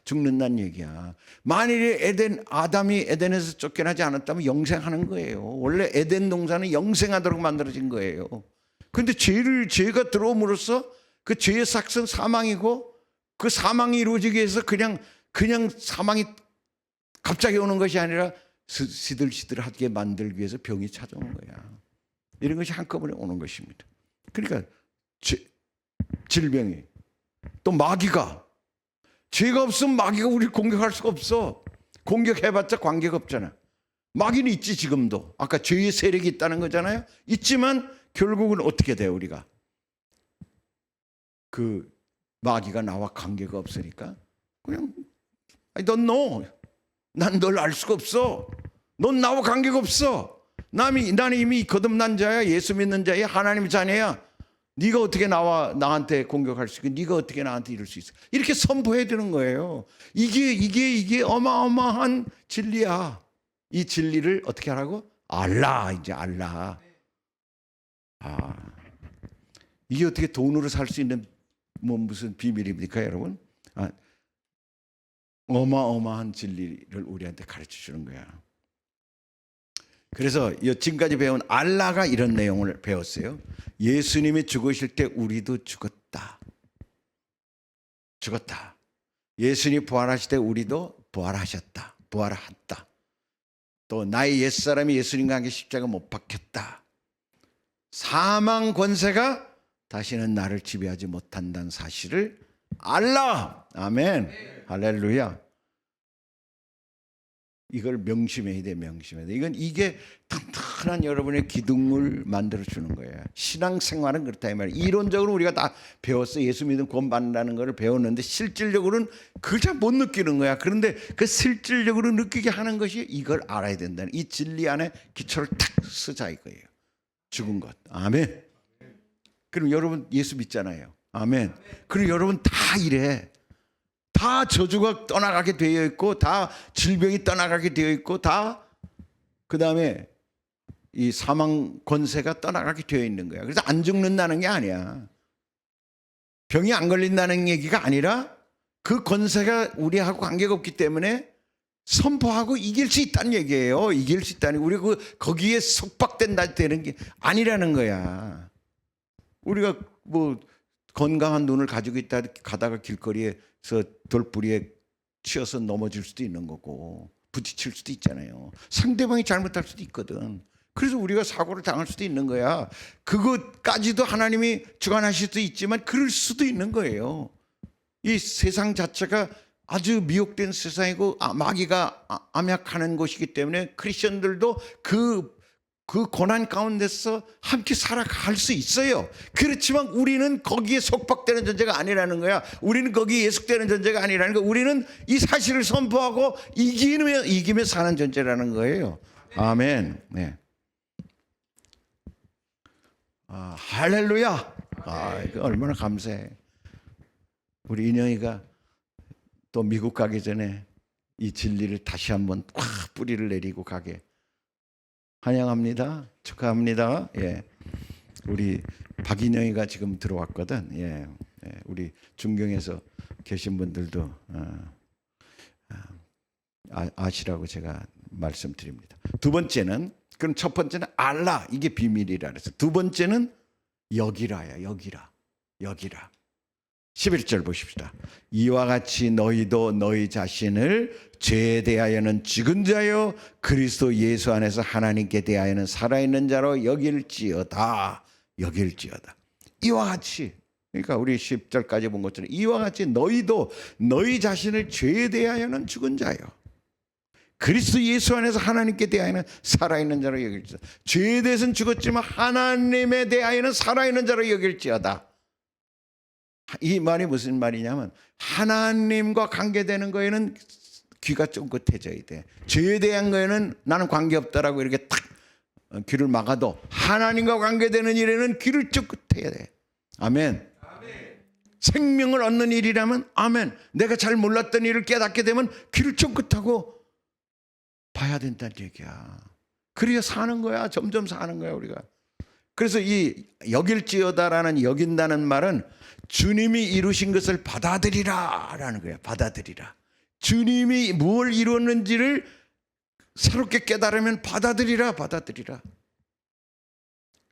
죽는다는 얘기야. 만일에 아담이 에덴에서 쫓겨나지 않았다면 영생하는 거예요. 원래 에덴 동산은 영생하도록 만들어진 거예요. 근데 죄가 들어옴으로써 그 죄의 삭은 사망이고, 그 사망이 이루어지기 위해서 그냥 사망이 갑자기 오는 것이 아니라 시들시들하게 만들기 위해서 병이 찾아오는 거야. 이런 것이 한꺼번에 오는 것입니다. 그러니까 질병이, 또 마귀가, 죄가 없으면 마귀가 우리를 공격할 수가 없어. 공격해봤자 관계가 없잖아. 마귀는 있지 지금도. 아까 죄의 세력이 있다는 거잖아요. 있지만 결국은 어떻게 돼요 우리가? 그 마귀가 나와 관계가 없으니까 그냥 난 널 알 수가 없어. 넌 나와 관계가 없어. 나는 이미 거듭난 자야. 예수 믿는 자야. 하나님의 자녀야. 네가 어떻게 나한테 공격할 수 있고, 네가 어떻게 나한테 이럴 수 있어? 이렇게 선포해야 되는 거예요. 이게 어마어마한 진리야. 이 진리를 어떻게 하라고? 알라. 이게 어떻게 돈으로 살 수 있는 무슨 비밀입니까, 여러분? 어마어마한 진리를 우리한테 가르쳐 주는 거야. 그래서 지금까지 배운 알라가 이런 내용을 배웠어요. 예수님이 죽으실 때 우리도 죽었다. 예수님이 부활하실 때 우리도 부활하셨다. 또 나의 옛사람이 예수님과 함께 십자가 못 박혔다. 사망 권세가 다시는 나를 지배하지 못한다는 사실을 알라. 아멘. 할렐루야. 이걸 명심해야 돼. 이게 튼튼한 여러분의 기둥을 만들어주는 거예요. 신앙생활은 그렇다 이 말이에요. 이론적으로 우리가 다 배웠어. 예수 믿으면 구원 받는다는 걸 배웠는데 실질적으로는 그걸 잘 못 느끼는 거야. 그런데 그 실질적으로 느끼게 하는 것이 이걸 알아야 된다는, 이 진리 안에 기초를 탁 쓰자 이거예요. 죽은 것. 아멘. 그럼 여러분 예수 믿잖아요. 아멘. 그럼 여러분 다 이래. 다 저주가 떠나가게 되어 있고, 다 질병이 떠나가게 되어 있고, 다 그 다음에 이 사망 권세가 떠나가게 되어 있는 거야. 그래서 안 죽는다는 게 아니야. 병이 안 걸린다는 얘기가 아니라 그 권세가 우리하고 관계가 없기 때문에 선포하고 이길 수 있다는 얘기예요. 이길 수 있다는, 우리가 거기에 속박된다 되는 게 아니라는 거야. 우리가 뭐 건강한 눈을 가지고 있다 가다가 길거리에서 돌부리에 치여서 넘어질 수도 있는 거고, 부딪힐 수도 있잖아요. 상대방이 잘못할 수도 있거든. 그래서 우리가 사고를 당할 수도 있는 거야. 그것까지도 하나님이 주관하실 수도 있지만 그럴 수도 있는 거예요. 이 세상 자체가 아주 미혹된 세상이고 마귀가 암약하는 곳이기 때문에 크리스천들도 그 고난 가운데서 함께 살아갈 수 있어요. 그렇지만 우리는 거기에 속박되는 존재가 아니라는 거야. 우리는 거기에 예속되는 존재가 아니라는 거야. 우리는 이 사실을 선포하고 이기며 사는 존재라는 거예요. 아멘. 네. 할렐루야. 이거 얼마나 감사해. 우리 인영이가 또 미국 가기 전에 이 진리를 다시 한번 확 뿌리를 내리고 가게 환영합니다. 축하합니다. 예. 우리 박인영이가 지금 들어왔거든. 예. 우리 중경에서 계신 분들도 아시라고 제가 말씀드립니다. 두 번째는, 그럼 첫 번째는 알라, 이게 비밀이라 그래서, 두 번째는 여기라야. 여기라. 11절 보십시다. 이와 같이 너희도 너희 자신을 죄에 대하여는 죽은 자요 그리스도 예수 안에서 하나님께 대하여는 살아있는 자로 여길지어다. 이와 같이, 그러니까 우리 10절까지 본 것처럼 이와 같이 너희도 너희 자신을 죄에 대하여는 죽은 자요 그리스도 예수 안에서 하나님께 대하여는 살아있는 자로 여길지어다. 죄에 대해서는 죽었지만 하나님에 대하여는 살아있는 자로 여길지어다. 이 말이 무슨 말이냐면, 하나님과 관계되는 거에는 귀가 쫑긋해져야 돼. 죄에 대한 거에는 나는 관계없다라고 이렇게 탁 귀를 막아도 하나님과 관계되는 일에는 귀를 쫑긋해야 돼. 아멘. 생명을 얻는 일이라면 아멘. 내가 잘 몰랐던 일을 깨닫게 되면 귀를 쫑긋하고 봐야 된다는 얘기야. 그래야 사는 거야. 점점 사는 거야 우리가. 그래서 이 여길지어다라는 여긴다는 말은 주님이 이루신 것을 받아들이라 라는 거야. 받아들이라. 주님이 무엇을 이루었는지를 새롭게 깨달으면 받아들이라. 받아들이라.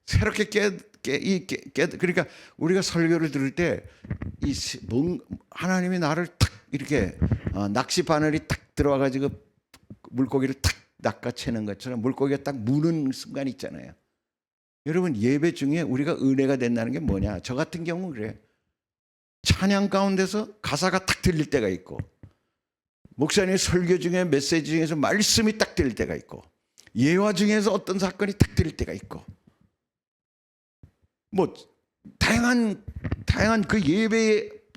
새롭게 그러니까 우리가 설교를 들을 때 이 하나님이 나를 탁 이렇게 낚시 바늘이 탁 들어와 가지고 물고기를 탁 낚아채는 것처럼 물고기가 딱 무는 순간이 있잖아요. 여러분 예배 중에 우리가 은혜가 된다는 게 뭐냐? 저 같은 경우 그래. 찬양 가운데서 가사가 탁 들릴 때가 있고, 목사님 설교 중에 메시지 중에서 말씀이 딱 들릴 때가 있고, 예화 중에서 어떤 사건이 딱 들릴 때가 있고, 뭐 다양한 그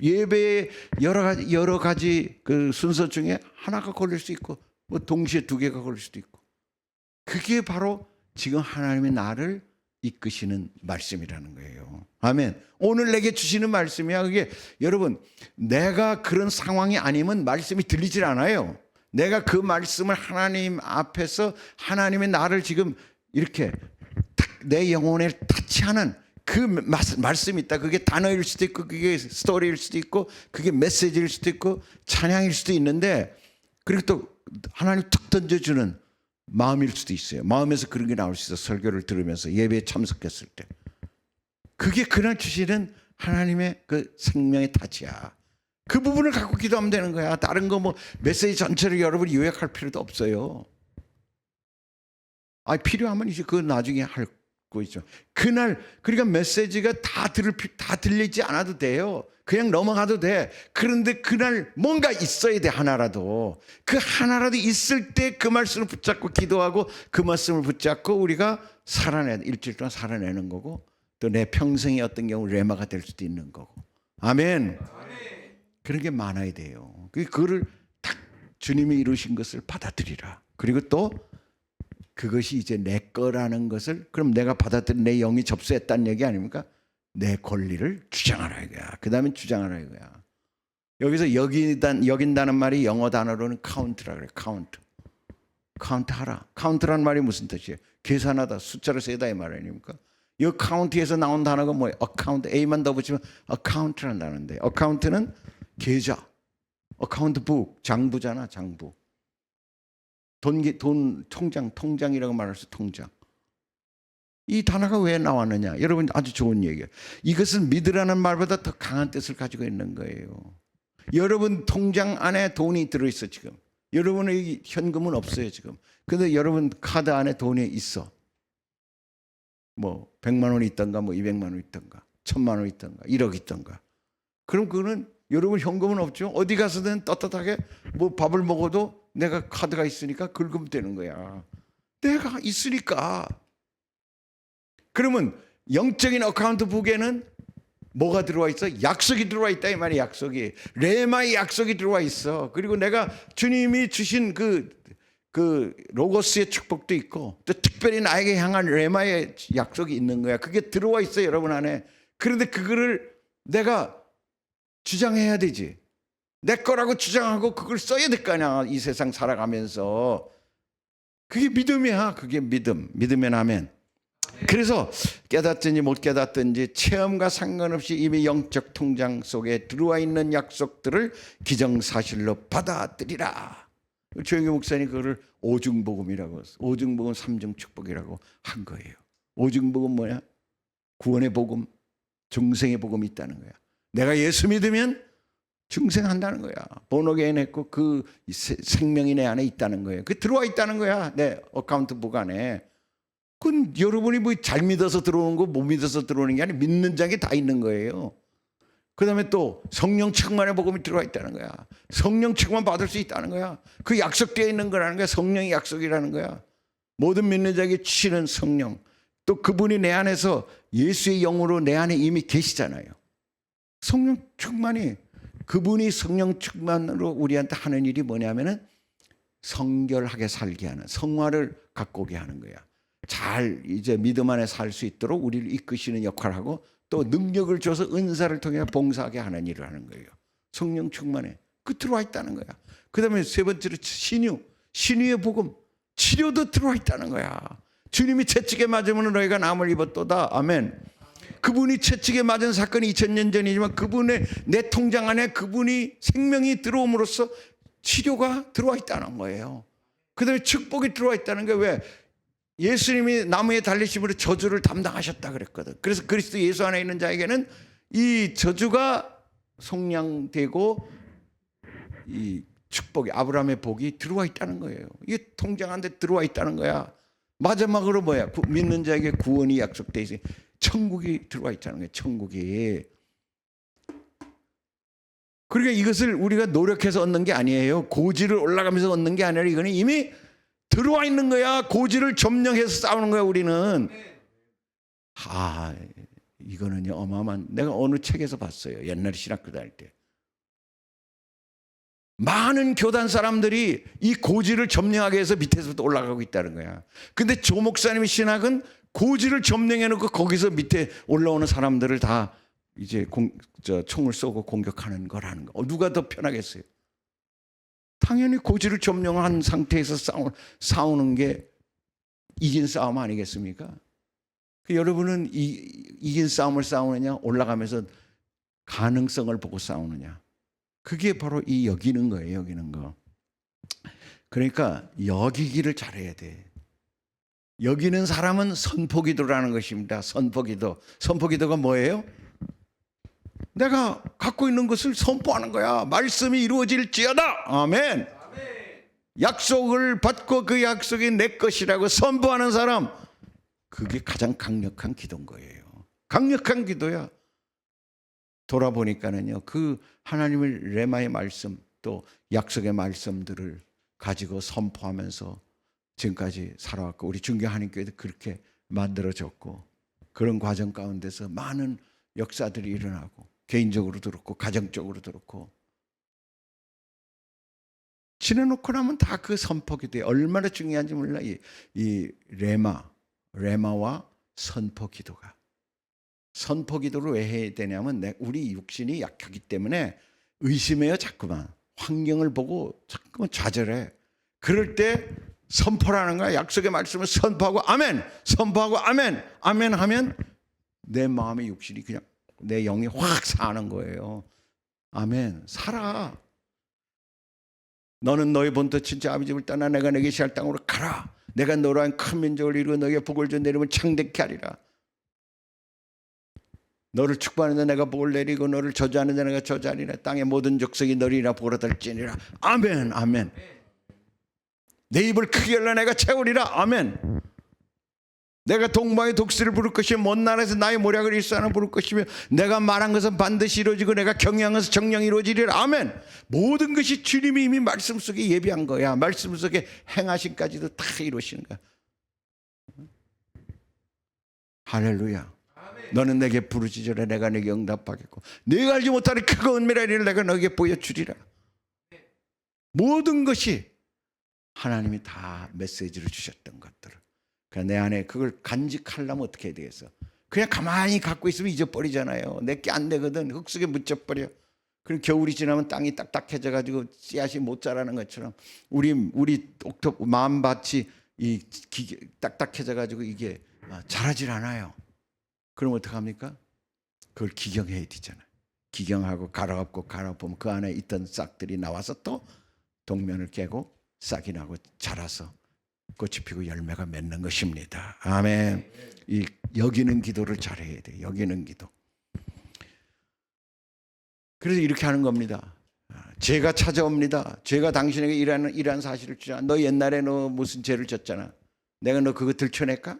예배의 여러 가지 그 순서 중에 하나가 걸릴 수 있고, 뭐 동시에 두 개가 걸릴 수도 있고, 그게 바로 지금 하나님이 나를 이끄시는 말씀이라는 거예요. 아멘. 오늘 내게 주시는 말씀이야. 그게 여러분 내가 그런 상황이 아니면 말씀이 들리질 않아요. 내가 그 말씀을 하나님 앞에서 하나님의 나를 지금 이렇게 딱 내 영혼에 타치하는 그 말씀이 있다. 그게 단어일 수도 있고, 그게 스토리일 수도 있고, 그게 메시지일 수도 있고, 찬양일 수도 있는데, 그리고 또 하나님 툭 던져주는 마음일 수도 있어요. 마음에서 그런 게 나올 수 있어. 설교를 들으면서 예배에 참석했을 때. 그게 그날 주시는 하나님의 그 생명의 타치야. 그 부분을 갖고 기도하면 되는 거야. 다른 거 뭐 메시지 전체를 여러분이 요약할 필요도 없어요. 필요하면 이제 그거 나중에 할 거 있죠. 그날 그러니까 메시지가 다 들리지 않아도 돼요. 그냥 넘어가도 돼. 그런데 그날 뭔가 있어야 돼. 하나라도. 그 하나라도 있을 때 그 말씀을 붙잡고 기도하고 그 말씀을 붙잡고 우리가 일주일 동안 살아내는 거고, 또 내 평생이 어떤 경우 레마가 될 수도 있는 거고. 아멘. 그런 게 많아야 돼요. 그거를 딱 주님이 이루신 것을 받아들이라. 그리고 또 그것이 이제 내 거라는 것을, 그럼 내가 받아들인 내 영이 접수했다는 얘기 아닙니까? 내 권리를 주장하라 이거야. 그 다음에 주장하라 이거야. 여기서 여긴다는 말이 영어 단어로는 카운트라 그래. 카운트하라. 카운트라는 말이 무슨 뜻이에요? 계산하다, 숫자를 세다 이 말 아닙니까? 이 카운트에서 나온 단어가 뭐예요? 어카운트. A만 더 붙이면 어카운트라는 단어인데, 어카운트는 계좌, 어카운트북, 장부잖아. 장부. 돈 통장이라고 말할 수. 통장. 이 단어가 왜 나왔느냐? 여러분 아주 좋은 얘기예요. 이것은 믿으라는 말보다 더 강한 뜻을 가지고 있는 거예요. 여러분 통장 안에 돈이 들어있어 지금. 여러분의 현금은 없어요 지금. 근데 여러분 카드 안에 돈이 있어. 뭐 100만 원이 있던가, 뭐 200만 원 있던가, 1000만 원 있던가, 1억 있던가. 그럼 그거는 여러분 현금은 없죠. 어디 가서든 떳떳하게 뭐 밥을 먹어도 내가 카드가 있으니까 긁으면 되는 거야. 내가 있으니까. 그러면 영적인 어카운트 북에는 뭐가 들어와 있어? 약속이 들어와 있다 이 말이야. 약속이. 레마의 약속이 들어와 있어. 그리고 내가 주님이 주신 그 로고스의 축복도 있고, 또 특별히 나에게 향한 레마의 약속이 있는 거야. 그게 들어와 있어 여러분 안에. 그런데 그거를 내가 주장해야 되지. 내 거라고 주장하고 그걸 써야 될 거 아니야. 이 세상 살아가면서. 그게 믿음이야. 그게 믿음. 믿으면 아멘. 그래서 깨닫든지 못 깨닫든지 체험과 상관없이 이미 영적 통장 속에 들어와 있는 약속들을 기정사실로 받아들이라. 조영기 목사님 그거를 오중복음이라고, 오중복음 삼중축복이라고 한 거예요. 오중복음 뭐야? 구원의 복음, 중생의 복음이 있다는 거야. 내가 예수 믿으면 중생한다는 거야. 본어게인 했고 그 생명이 내 안에 있다는 거예요. 그 들어와 있다는 거야. 내 어카운트 북 안에. 그건 여러분이 뭐 잘 믿어서 들어오는 거, 못 믿어서 들어오는 게 아니라 믿는 장에 다 있는 거예요. 그 다음에 또 성령 충만의 복음이 들어와 있다는 거야. 성령 충만 받을 수 있다는 거야. 그 약속되어 있는 거라는 거야. 성령의 약속이라는 거야. 모든 믿는 자에게 주시는 성령. 또 그분이 내 안에서 예수의 영으로 내 안에 이미 계시잖아요. 성령 충만이, 그분이 성령 충만으로 우리한테 하는 일이 뭐냐면은 성결하게 살게 하는, 성화를 갖고 오게 하는 거야. 잘 이제 믿음 안에 살 수 있도록 우리를 이끄시는 역할을 하고 또 능력을 줘서 은사를 통해 봉사하게 하는 일을 하는 거예요. 성령 충만에 그 들어와 있다는 거야. 그다음에 세 번째로 신유의 복음, 치료도 들어와 있다는 거야. 주님이 채찍에 맞으면 너희가 남을 입었도다. 아멘. 그분이 채찍에 맞은 사건이 2000년 전이지만 그분의 내 통장 안에 그분이 생명이 들어옴으로써 치료가 들어와 있다는 거예요. 그다음에 축복이 들어와 있다는 게 왜? 예수님이 나무에 달리심으로 저주를 담당하셨다 그랬거든. 그래서 그리스도 예수 안에 있는 자에게는 이 저주가 속량되고 이 축복이 아브라함의 복이 들어와 있다는 거예요. 이게 통장 안에 들어와 있다는 거야. 마지막으로 뭐야? 믿는 자에게 구원이 약속돼 있어요. 천국이 들어와 있다는 거예요. 천국이. 그러니까 이것을 우리가 노력해서 얻는 게 아니에요. 고지를 올라가면서 얻는 게 아니라 이거는 이미 들어와 있는 거야. 고지를 점령해서 싸우는 거야 우리는. 이거는요 어마어마한. 내가 어느 책에서 봤어요. 옛날에 신학교 다닐 때. 많은 교단 사람들이 이 고지를 점령하기 위해서 밑에서부터 올라가고 있다는 거야. 근데 조 목사님의 신학은 고지를 점령해 놓고 거기서 밑에 올라오는 사람들을 다 이제 총을 쏘고 공격하는 거라는 거. 누가 더 편하겠어요? 당연히 고지를 점령한 상태에서 싸우는 게 이긴 싸움 아니겠습니까? 여러분은 이긴 싸움을 싸우느냐, 올라가면서 가능성을 보고 싸우느냐. 그게 바로 이 여기는 거예요. 여기는 거. 그러니까 여기기를 잘해야 돼. 여기는 사람은 선포기도라는 것입니다. 선포기도. 선포기도가 뭐예요? 내가 갖고 있는 것을 선포하는 거야. 말씀이 이루어질지어다. 아멘. 약속을 받고 그 약속이 내 것이라고 선포하는 사람, 그게 가장 강력한 기도인 거예요. 강력한 기도야. 돌아보니까는요, 그 하나님의 레마의 말씀 또 약속의 말씀들을 가지고 선포하면서 지금까지 살아왔고, 우리 중교 하나님교회도 그렇게 만들어졌고, 그런 과정 가운데서 많은 역사들이 일어나고, 개인적으로도 그렇고 가정적으로도 그렇고, 지내놓고 나면 다 그 선포기도에 얼마나 중요한지 몰라. 이 레마와 선포기도가. 선포기도를 왜 해야 되냐면 우리 육신이 약하기 때문에 의심해요. 자꾸만 환경을 보고 자꾸만 좌절해. 그럴 때 선포라는 거야. 약속의 말씀을 선포하고 아멘, 선포하고 아멘, 아멘 하면 내 마음의 육신이 그냥 내 영이 확 사는 거예요. 아멘. 살아. 너는 너의 본토 친자 아비 집을 떠나 내가 내게 시할 땅으로 가라. 내가 너로 한 큰 민족을 이루어 너에게 복을 줘 내리면 창대케 하리라. 너를 축복하는 데 내가 복을 내리고 너를 저주하는 데 내가 저주하리라. 땅의 모든 족속이 너리라 복을 얻을지니라. 아멘. 아멘. 내 입을 크게 열라 내가 채우리라. 아멘. 내가 동방의 독수리를 부를 것이며 먼 나라에서 나의 모략을 일수하는 부를 것이며 내가 말한 것은 반드시 이루어지고 내가 경영한 것은 정령이 이루어지리라. 아멘. 모든 것이 주님이 이미 말씀 속에 예비한 거야. 말씀 속에 행하신까지도 다 이루시는 거야. 할렐루야. 아멘. 너는 내게 부르짖으라 내가 내게 응답하겠고 네가 알지 못하는 크고 은밀한 일을 내가 너에게 보여주리라. 모든 것이 하나님이 다 메시지를 주셨던 것들을, 그러니까 내 안에 그걸 간직하려면 어떻게 해야 되겠어? 그냥 가만히 갖고 있으면 잊어버리잖아요. 내게 안 되거든. 흙 속에 묻혀버려. 그럼 겨울이 지나면 땅이 딱딱해져 가지고 씨앗이 못 자라는 것처럼 우리 마음밭이 딱딱해져 가지고 이게 자라질 않아요. 그럼 어떡합니까? 그걸 기경해야 되잖아요. 기경하고 갈아엎으면 그 안에 있던 싹들이 나와서 또 동면을 깨고 싹이 나고 자라서 꽃이 피고 열매가 맺는 것입니다. 아멘. 이 여기는 기도를 잘해야 돼. 여기는 기도. 그래서 이렇게 하는 겁니다. 죄가 찾아옵니다. 죄가 당신에게 이러한 사실을 주잖아. 너 옛날에 너 무슨 죄를 졌잖아. 내가 너 그거 들춰낼까?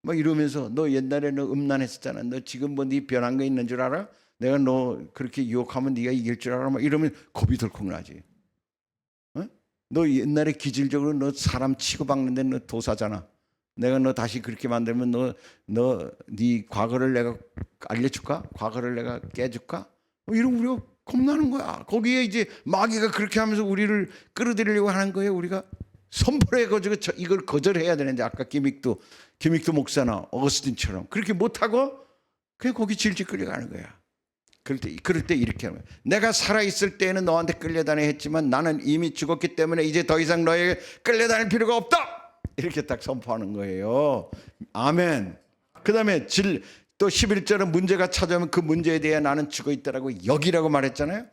뭐 이러면서 너 옛날에 너 음란했었잖아. 너 지금 뭐 네 변한 거 있는 줄 알아? 내가 너 그렇게 유혹하면 네가 이길 줄 알아? 막 이러면 겁이 덜컥 나지. 너 옛날에 기질적으로 너 사람 치고 박는데 너 도사잖아. 내가 너 다시 그렇게 만들면 네 과거를 내가 알려줄까? 과거를 내가 깨줄까? 이러면 우리가 겁나는 거야. 거기에 이제 마귀가 그렇게 하면서 우리를 끌어들이려고 하는 거예요. 우리가 선포를 해가지고 이걸 거절해야 되는데 아까 김익두 목사나 어거스틴처럼 그렇게 못하고 그냥 거기 질질 끌려가는 거야. 그럴 때 이렇게 하는 거야. 내가 살아있을 때에는 너한테 끌려다니 했지만 나는 이미 죽었기 때문에 이제 더 이상 너에게 끌려다닐 필요가 없다. 이렇게 딱 선포하는 거예요. 아멘. 그 다음에 또 11절은 문제가 찾아오면 그 문제에 대해 나는 죽어 있다라고 여기라고 말했잖아요.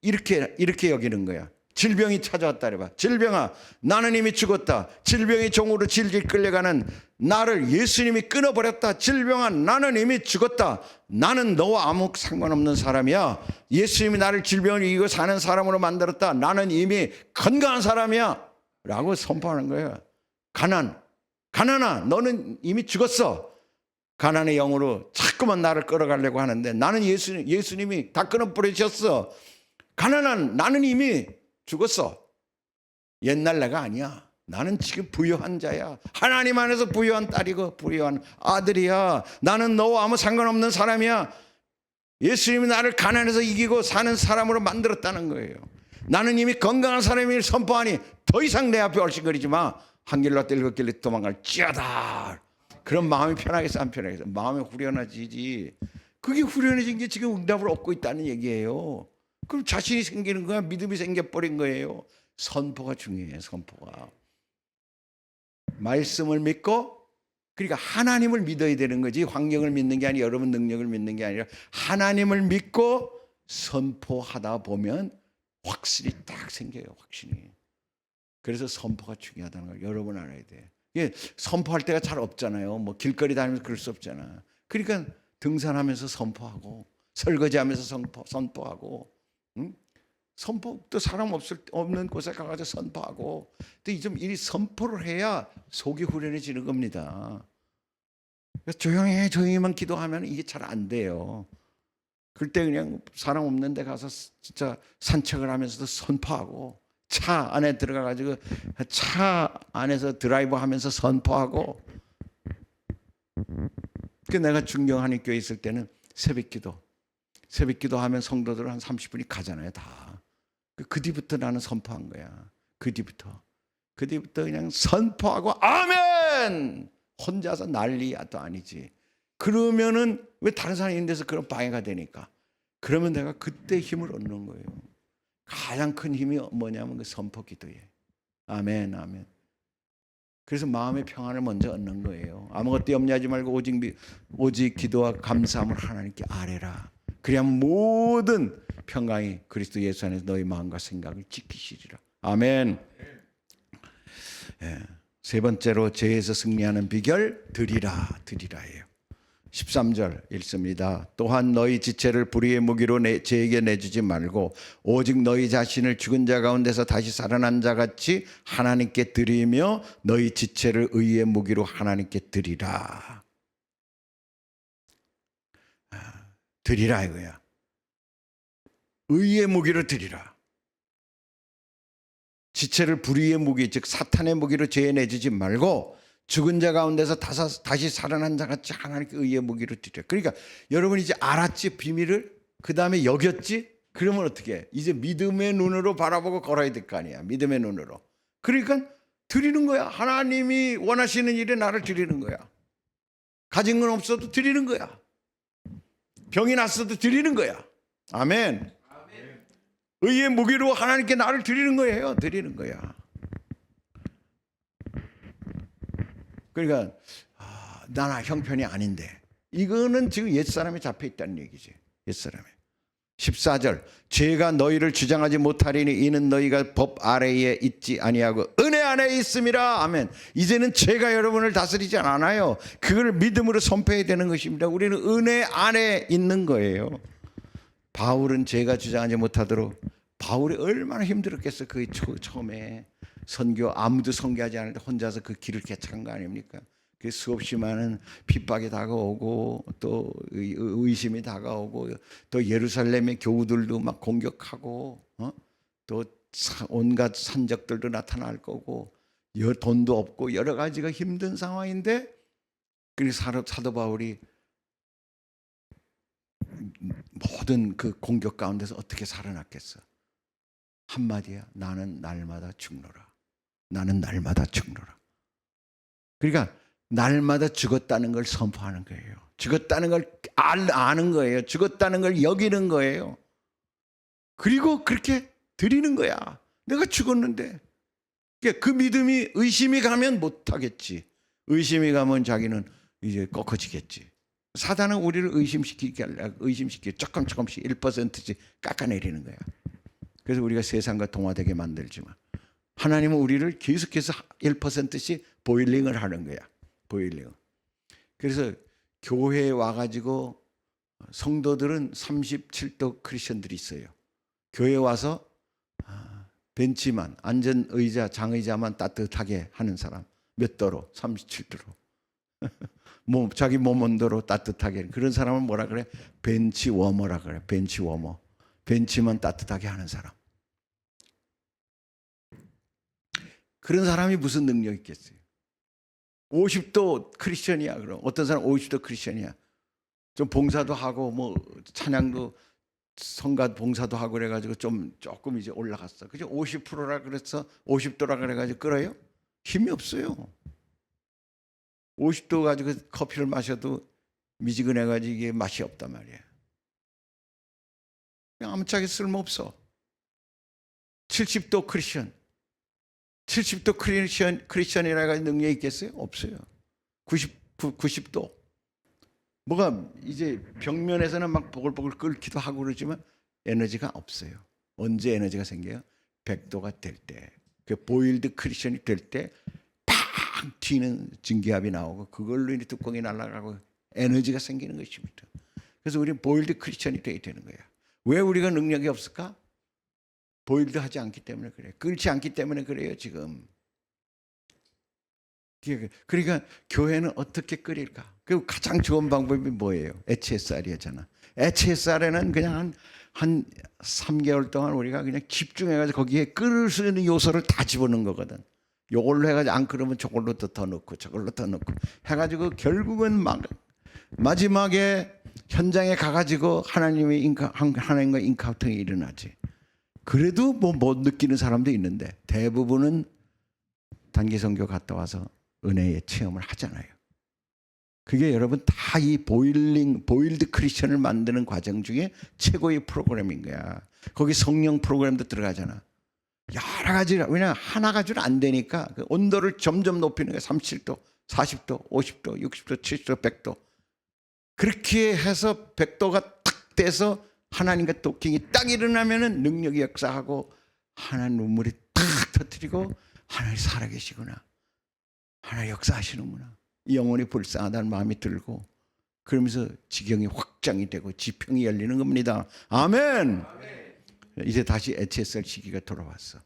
이렇게 여기는 거야. 질병이 찾아왔다 그래봐. 질병아, 나는 이미 죽었다. 질병이 종으로 질질 끌려가는 나를 예수님이 끊어버렸다. 질병아, 나는 이미 죽었다. 나는 너와 아무 상관없는 사람이야. 예수님이 나를 질병을 이기고 사는 사람으로 만들었다. 나는 이미 건강한 사람이야 라고 선포하는 거예요. 가난아, 너는 이미 죽었어. 가난의 영으로 자꾸만 나를 끌어가려고 하는데 나는 예수님이 다 끊어버리셨어. 가난한 나는 이미 죽었어. 옛날 내가 아니야. 나는 지금 부유한 자야. 하나님 안에서 부유한 딸이고 부유한 아들이야. 나는 너와 아무 상관없는 사람이야. 예수님이 나를 가난해서 이기고 사는 사람으로 만들었다는 거예요. 나는 이미 건강한 사람임을 선포하니 더 이상 내 앞에 얼씬거리지 마. 한 길로 일곱 길로 도망갈지어다. 그럼 마음이 편하겠어 안 편하겠어? 마음이 후련해지지. 그게 후련해진 게 지금 응답을 얻고 있다는 얘기예요. 그럼 자신이 생기는 거야. 믿음이 생겨버린 거예요. 선포가 중요해요. 선포가. 말씀을 믿고 그러니까 하나님을 믿어야 되는 거지 환경을 믿는 게 아니라 여러분 능력을 믿는 게 아니라 하나님을 믿고 선포하다 보면 확실히 딱 생겨요. 확신이. 그래서 선포가 중요하다는 걸 여러분 알아야 돼. 이게 선포할 때가 잘 없잖아요. 뭐 길거리 다니면서 그럴 수 없잖아. 그러니까 등산하면서 선포하고 설거지하면서 선포하고 응? 선포도 사람 없는 곳에 가서 선포하고 또 이 선포를 해야 속이 후련해지는 겁니다. 조용히만 기도하면 이게 잘 안 돼요. 그때 그냥 사람 없는 데 가서 진짜 산책을 하면서도 선포하고 차 안에 들어가가지고 차 안에서 드라이브 하면서 선포하고 내가 중경하는 교회 있을 때는 새벽기도 하면 성도들 한 30분이 가잖아요. 다. 그 뒤부터 나는 선포한 거야. 그 뒤부터 그냥 선포하고 아멘! 혼자서 난리야도 아니지. 그러면은 왜 다른 사람이 있는 데서 그런 방해가 되니까. 그러면 내가 그때 힘을 얻는 거예요. 가장 큰 힘이 뭐냐면 그 선포 기도예요. 아멘, 아멘. 그래서 마음의 평안을 먼저 얻는 거예요. 아무것도 염려하지 말고 오직 기도와 감사함을 하나님께 아뢰라. 그래야만 모든 평강이 그리스도 예수 안에서 너희 마음과 생각을 지키시리라. 아멘. 예. 세 번째로 죄에서 승리하는 비결 드리라예요. 13절 읽습니다. 또한 너희 지체를 불의의 무기로 죄에게 내주지 말고 오직 너희 자신을 죽은 자 가운데서 다시 살아난 자 같이 하나님께 드리며 너희 지체를 의의 무기로 하나님께 드리라. 드리라 이거야. 의의 무기로 드리라. 지체를 불의의 무기 즉 사탄의 무기로 죄에 내주지 말고 죽은 자 가운데서 다시 살아난 자 같이 하나님께 의의 무기로 드려. 그러니까 여러분 이제 알았지 비밀을? 그 다음에 여겼지? 그러면 어떻게 해? 이제 믿음의 눈으로 바라보고 걸어야 될 거 아니야. 믿음의 눈으로. 그러니까 드리는 거야. 하나님이 원하시는 일에 나를 드리는 거야. 가진 건 없어도 드리는 거야. 병이 났어도 드리는 거야. 아멘. 의의 무기로 하나님께 나를 드리는 거예요. 드리는 거야. 그러니까 나는 형편이 아닌데 이거는 지금 옛사람이 잡혀 있다는 얘기지. 옛사람이. 14절 죄가 너희를 주장하지 못하리니 이는 너희가 법 아래에 있지 아니하고 은혜 안에 있음이라. 아멘. 이제는 죄가 여러분을 다스리지 않아요. 그걸 믿음으로 선포해야 되는 것입니다. 우리는 은혜 안에 있는 거예요. 바울은 죄가 주장하지 못하도록 바울이 얼마나 힘들었겠어. 그 처음에 아무도 선교하지 않을 때 혼자서 그 길을 개척한 거 아닙니까? 그 수없이 많은 핍박이 다가오고 또 의심이 다가오고 또 예루살렘의 교우들도 막 공격하고 또 온갖 산적들도 나타날 거고 돈도 없고 여러 가지가 힘든 상황인데 그래서 사도 바울이 모든 그 공격 가운데서 어떻게 살아났겠어? 한마디야. 나는 날마다 죽노라. 나는 날마다 죽노라. 그러니까 날마다 죽었다는 걸 선포하는 거예요. 죽었다는 걸 아는 거예요. 죽었다는 걸 여기는 거예요. 그리고 그렇게 드리는 거야. 내가 죽었는데. 그 믿음이, 의심이 가면 못하겠지. 의심이 가면 자기는 이제 꺾어지겠지. 사단은 우리를 의심시키게 조금씩 1%씩 깎아내리는 거야. 그래서 우리가 세상과 동화되게 만들지만 하나님은 우리를 계속해서 1%씩 보일링을 하는 거야. 보일링. 그래서 교회에 와가지고 성도들은 37도 크리스천들이 있어요. 교회에 와서 벤치만, 안전 의자, 장의자만 따뜻하게 하는 사람. 몇 도로? 37도로. 자기 몸 온도로 따뜻하게. 그런 사람은 뭐라 그래? 벤치 워머라 그래. 벤치 워머. 벤치만 따뜻하게 하는 사람. 그런 사람이 무슨 능력 있겠어요? 50도 크리스천이야. 그럼 어떤 사람 50도 크리스천이야. 좀 봉사도 하고 뭐 찬양도 성가 봉사도 하고 그래가지고 조금 이제 올라갔어. 그죠? 50%라 그래서 50도라 그래가지고 끌어요? 힘이 없어요. 50도 가지고 커피를 마셔도 미지근해가지고 이게 맛이 없단 말이에요. 그냥 아무짝에 쓸모없어. 70도 크리스천. 70도 크리스천이라 가지고 능력이 있겠어요? 없어요. 90도. 뭐가 이제 벽면에서는 막 보글보글 끓기도 하고 그러지만 에너지가 없어요. 언제 에너지가 생겨요? 100도가 될 때. 그 보일드 크리스천이 될 때 팍 튀는 증기압이 나오고 그걸로 이제 뚜껑이 날아가고 에너지가 생기는 것입니다. 그래서 우리는 보일드 크리스천이 돼야 되는 거야. 왜 우리가 능력이 없을까? 보일드 하지 않기 때문에 그래요. 끓지 않기 때문에 그래요, 지금. 그러니까 교회는 어떻게 끓일까? 그 가장 좋은 방법이 뭐예요? HSR이잖아. HSR에는 그냥 한 3개월 동안 우리가 그냥 집중해가지고 거기에 끓을 수 있는 요소를 다 집어넣은 거거든. 요걸로 해가지고 안 끓으면 저걸로 더 넣고 저걸로 더 넣고 해가지고 결국은 마지막에 현장에 가가지고 하나님과 인카운팅이 일어나지. 그래도 못 느끼는 사람도 있는데 대부분은 단기 선교 갔다 와서 은혜의 체험을 하잖아요. 그게 여러분 다 이 보일드 크리스천을 만드는 과정 중에 최고의 프로그램인 거야. 거기 성령 프로그램도 들어가잖아. 여러 가지라. 왜냐하면 하나 가지로 안 되니까 그 온도를 점점 높이는 거야. 37도, 40도, 50도, 60도, 70도, 100도. 그렇게 해서 100도가 딱 돼서 하나님과 도킹이 딱 일어나면은 능력이 역사하고 하나님 눈물이 탁 터뜨리고 하나님 살아계시구나. 하나님 역사하시는구나. 영혼이 불쌍하다는 마음이 들고 그러면서 지경이 확장이 되고 지평이 열리는 겁니다. 아멘. 이제 다시 HSR 시기가 돌아왔어.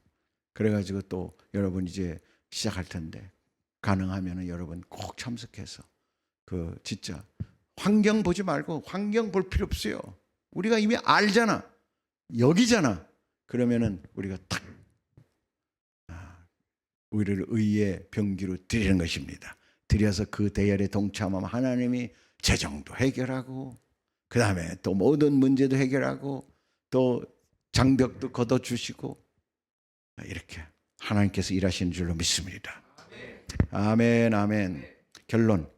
그래가지고 또 여러분 이제 시작할 텐데 가능하면은 여러분 꼭 참석해서 그 진짜 환경 보지 말고 환경 볼 필요 없어요. 우리가 이미 알잖아. 여기잖아. 그러면은 우리가 딱 우리를 의의 병기로 드리는 것입니다. 드려서 그 대열에 동참하면 하나님이 재정도 해결하고 그 다음에 또 모든 문제도 해결하고 또 장벽도 걷어주시고 이렇게 하나님께서 일하시는 줄로 믿습니다. 아멘, 아멘. 결론.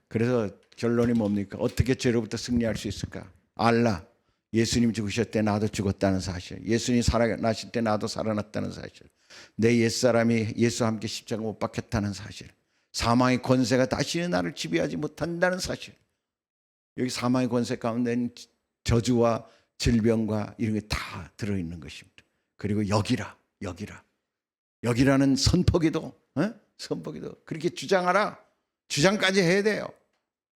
그래서 결론이 뭡니까? 어떻게 죄로부터 승리할 수 있을까? 알라. 예수님 죽으실 때 나도 죽었다는 사실. 예수님 살아나실 때 나도 살아났다는 사실. 내 옛사람이 예수와 함께 십자가 못 박혔다는 사실. 사망의 권세가 다시는 나를 지배하지 못한다는 사실. 여기 사망의 권세 가운데는 저주와 질병과 이런 게 다 들어있는 것입니다. 그리고 여기라는 선포기도, 선포기도 그렇게 주장하라. 주장까지 해야 돼요.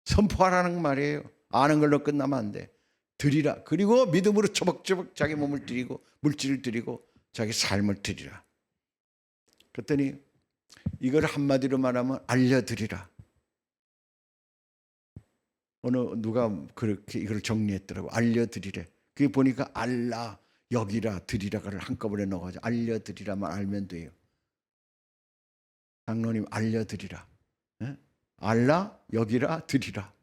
선포하라는 말이에요. 아는 걸로 끝나면 안 돼. 드리라. 그리고 믿음으로 초박초박 자기 몸을 드리고 물질을 드리고 자기 삶을 드리라. 그랬더니 이걸 한마디로 말하면 알려드리라. 누가 그렇게 이걸 정리했더라고. 알려드리래. 그게 보니까 알라, 여기라, 드리라를 한꺼번에 넣어가지고 알려드리라만 알면 돼요. 장로님 알려드리라. 알라, 여기라, 드리라.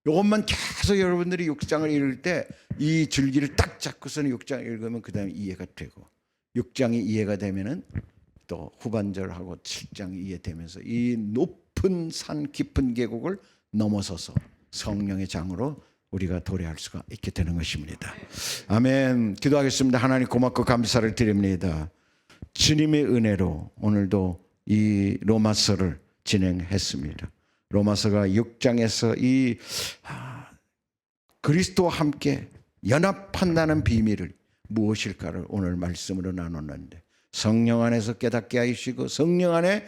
이것만 계속 여러분들이 6장을 읽을 때 이 줄기를 딱 잡고서는 6장 읽으면 그 다음에 이해가 되고 6장이 이해가 되면은 또 후반절하고 7장 이해되면서 이 높은 산 깊은 계곡을 넘어서서 성령의 장으로 우리가 도래할 수가 있게 되는 것입니다. 아멘. 기도하겠습니다. 하나님 고맙고 감사를 드립니다. 주님의 은혜로 오늘도 이 로마서를 진행했습니다. 로마서가 6장에서 이 그리스도와 함께 연합한다는 비밀을 무엇일까를 오늘 말씀으로 나눴는데, 성령 안에서 깨닫게 하시고 성령 안에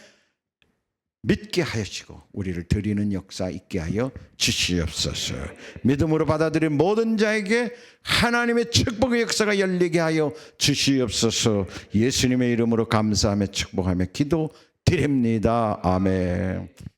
믿게 하시고 우리를 드리는 역사 있게 하여 주시옵소서. 믿음으로 받아들인 모든 자에게 하나님의 축복의 역사가 열리게 하여 주시옵소서. 예수님의 이름으로 감사하며 축복하며 기도드립니다. 아멘.